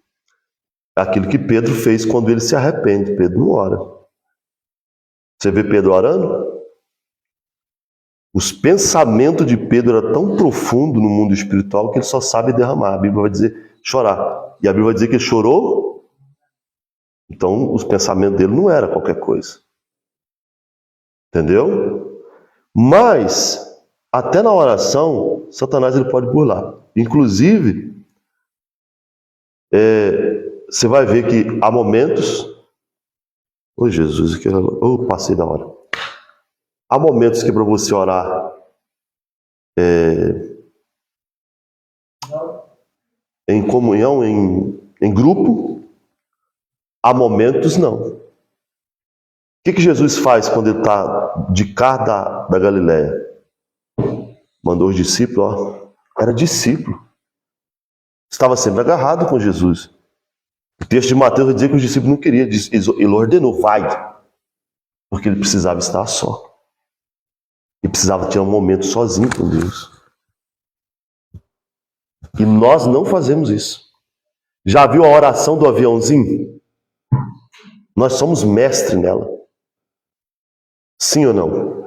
[SPEAKER 1] Aquilo que Pedro fez quando ele se arrepende. Pedro não ora. Você vê Pedro orando? Os pensamentos de Pedro eram tão profundos no mundo espiritual que ele só sabe derramar. A Bíblia vai dizer chorar. E a Bíblia vai dizer que ele chorou. Então, os pensamentos dele não eram qualquer coisa. Entendeu? Mas, até na oração, Satanás ele pode burlar. Inclusive, você vai ver que há momentos... Ô Jesus, passei da hora. Há momentos que para você orar em comunhão, em grupo, há momentos não. O que Jesus faz quando ele está de cá da Galileia? Mandou os discípulos, era discípulo. Estava sempre agarrado com Jesus. O texto de Mateus vai dizer que os discípulos não queriam, ele ordenou, vai. Porque ele precisava estar só. Ele precisava ter um momento sozinho com Deus. E nós não fazemos isso. Já viu a oração do aviãozinho? Nós somos mestres nela. Sim ou não?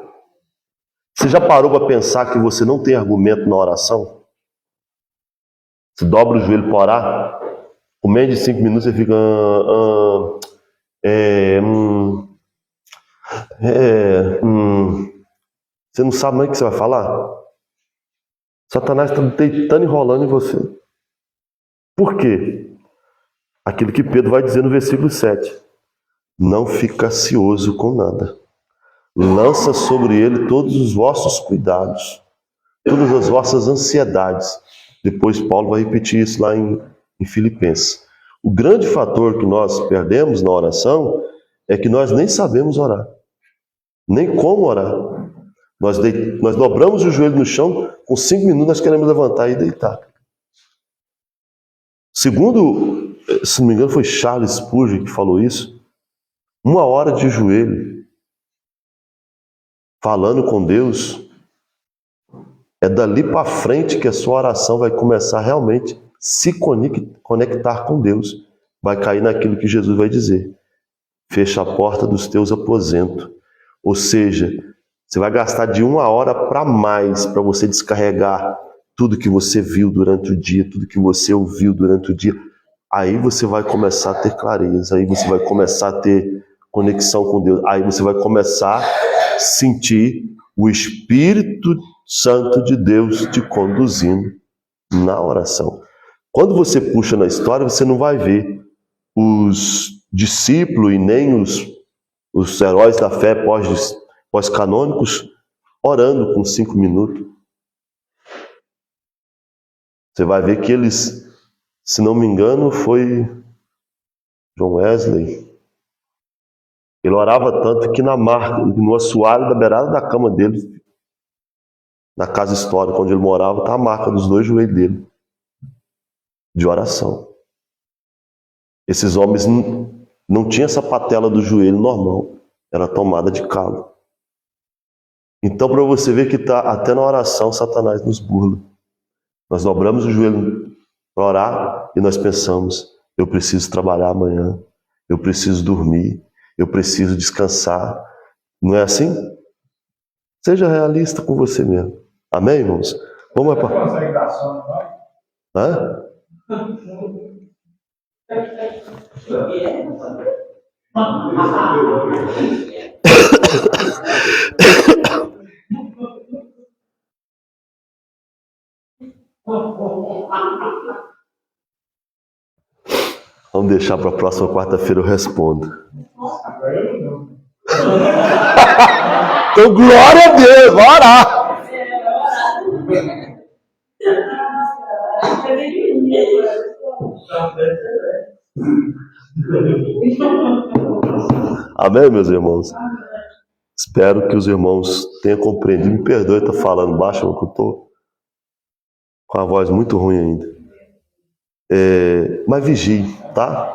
[SPEAKER 1] Você já parou para pensar que você não tem argumento na oração? Você dobra o joelho para orar, com menos de 5 minutos você fica... Você não sabe mais o que você vai falar? Satanás está deitando e enrolando em você. Por quê? Aquilo que Pedro vai dizer no versículo 7. Não fica ansioso com nada. Lança sobre ele todos os vossos cuidados, todas as vossas ansiedades. Depois Paulo vai repetir isso lá em Filipenses. O grande fator que nós perdemos na oração é que nós nem sabemos orar. Nem como orar. Nós dobramos o joelho no chão, com 5 minutos nós queremos levantar e deitar. Segundo, se não me engano, foi Charles Spurgeon que falou isso. 1 hora de joelho, falando com Deus, é dali para frente que a sua oração vai começar realmente a se conectar com Deus. Vai cair naquilo que Jesus vai dizer. Fecha a porta dos teus aposentos. Ou seja, você vai gastar de 1 hora para mais para você descarregar tudo que você viu durante o dia, tudo que você ouviu durante o dia. Aí você vai começar a ter clareza, aí você vai começar a ter conexão com Deus, aí você vai começar a sentir o Espírito Santo de Deus te conduzindo na oração. Quando você puxa na história, você não vai ver os discípulos e nem os heróis da fé pós-canônicos orando com 5 minutos. Você vai ver que eles, se não me engano, foi John Wesley. Ele orava tanto que no assoalho da beirada da cama dele, na casa histórica onde ele morava, está a marca dos 2 joelhos dele, de oração. Esses homens não tinham essa patela do joelho normal, era tomada de calo. Então, para você ver que até na oração, Satanás nos burla. Nós dobramos o joelho para orar e nós pensamos, eu preciso trabalhar amanhã, eu preciso dormir, eu preciso descansar. Não é assim? Seja realista com você mesmo. Amém, irmãos? Vamos
[SPEAKER 3] para... Você consegue dar sono, vai?
[SPEAKER 1] Hã? Vamos deixar para a próxima quarta-feira eu respondo. Então, glória a Deus, vai orar. Amém, meus irmãos? Espero que os irmãos tenham compreendido. Me perdoe estar falando baixo, porque eu estou com a voz muito ruim ainda. Mas vigie, tá?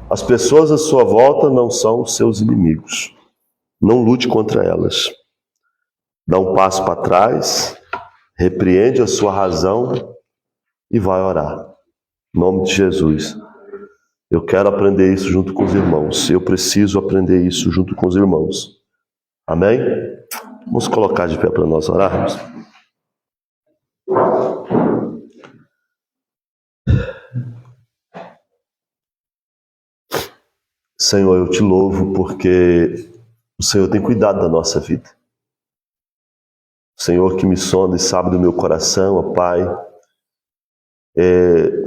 [SPEAKER 1] As pessoas à sua volta não são seus inimigos. Não lute contra elas. Dá um passo para trás, repreende a sua razão e vai orar. Em nome de Jesus. Eu quero aprender isso junto com os irmãos. Eu preciso aprender isso junto com os irmãos. Amém? Vamos colocar de pé para nós orarmos. Senhor, eu te louvo porque o Senhor tem cuidado da nossa vida. O Senhor que me sonda e sabe do meu coração, ó Pai,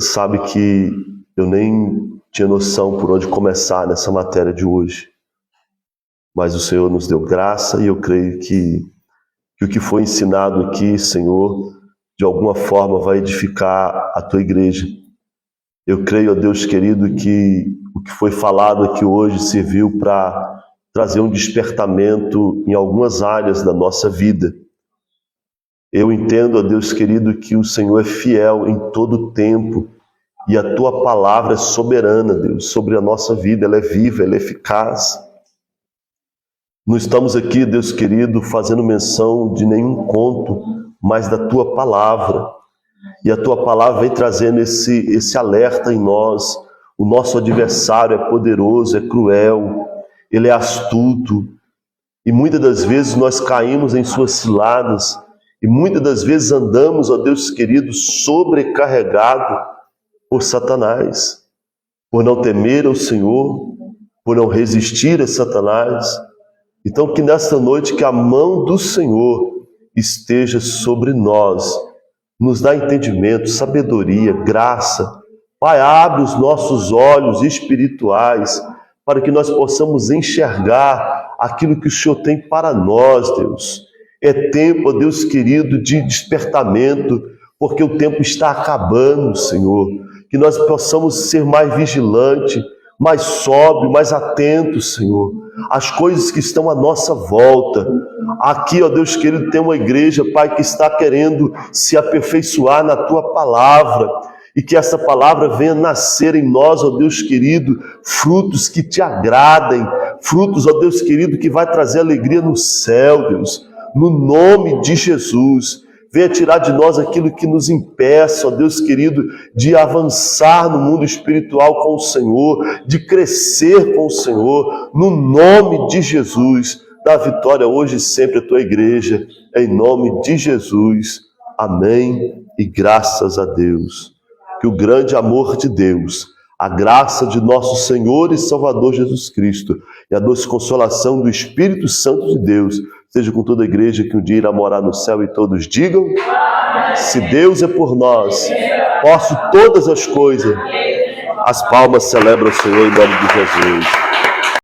[SPEAKER 1] sabe que eu nem tinha noção por onde começar nessa matéria de hoje. Mas o Senhor nos deu graça e eu creio que o que foi ensinado aqui, Senhor, de alguma forma vai edificar a Tua igreja. Eu creio, ó Deus querido, que o que foi falado aqui hoje serviu para trazer um despertamento em algumas áreas da nossa vida. Eu entendo, ó Deus querido, que o Senhor é fiel em todo o tempo e a Tua palavra é soberana, Deus, sobre a nossa vida. Ela é viva, ela é eficaz. Não estamos aqui, Deus querido, fazendo menção de nenhum conto, mas da Tua palavra. E a Tua palavra vem trazendo esse alerta em nós. O nosso adversário é poderoso, é cruel, ele é astuto. E muitas das vezes nós caímos em suas ciladas. E muitas das vezes andamos, ó Deus querido, sobrecarregado por Satanás. Por não temer ao Senhor, por não resistir a Satanás. Então que nesta noite que a mão do Senhor esteja sobre nós. Nos dá entendimento, sabedoria, graça. Pai, abre os nossos olhos espirituais para que nós possamos enxergar aquilo que o Senhor tem para nós, Deus. É tempo, ó Deus querido, de despertamento, porque o tempo está acabando, Senhor. Que nós possamos ser mais vigilantes, mais sóbrios, mais atentos, Senhor, às coisas que estão à nossa volta. Aqui, ó Deus querido, tem uma igreja, Pai, que está querendo se aperfeiçoar na Tua palavra. E que essa palavra venha nascer em nós, ó Deus querido, frutos que Te agradem, frutos, ó Deus querido, que vai trazer alegria no céu, Deus. No nome de Jesus, venha tirar de nós aquilo que nos impeça, ó Deus querido, de avançar no mundo espiritual com o Senhor, de crescer com o Senhor, no nome de Jesus. Dá vitória hoje e sempre à Tua igreja, em nome de Jesus. Amém e graças a Deus. Que o grande amor de Deus, a graça de nosso Senhor e Salvador Jesus Cristo e a doce consolação do Espírito Santo de Deus seja com toda a igreja que um dia irá morar no céu e todos digam: se Deus é por nós, posso todas as coisas. As palmas celebram o Senhor em nome de Jesus.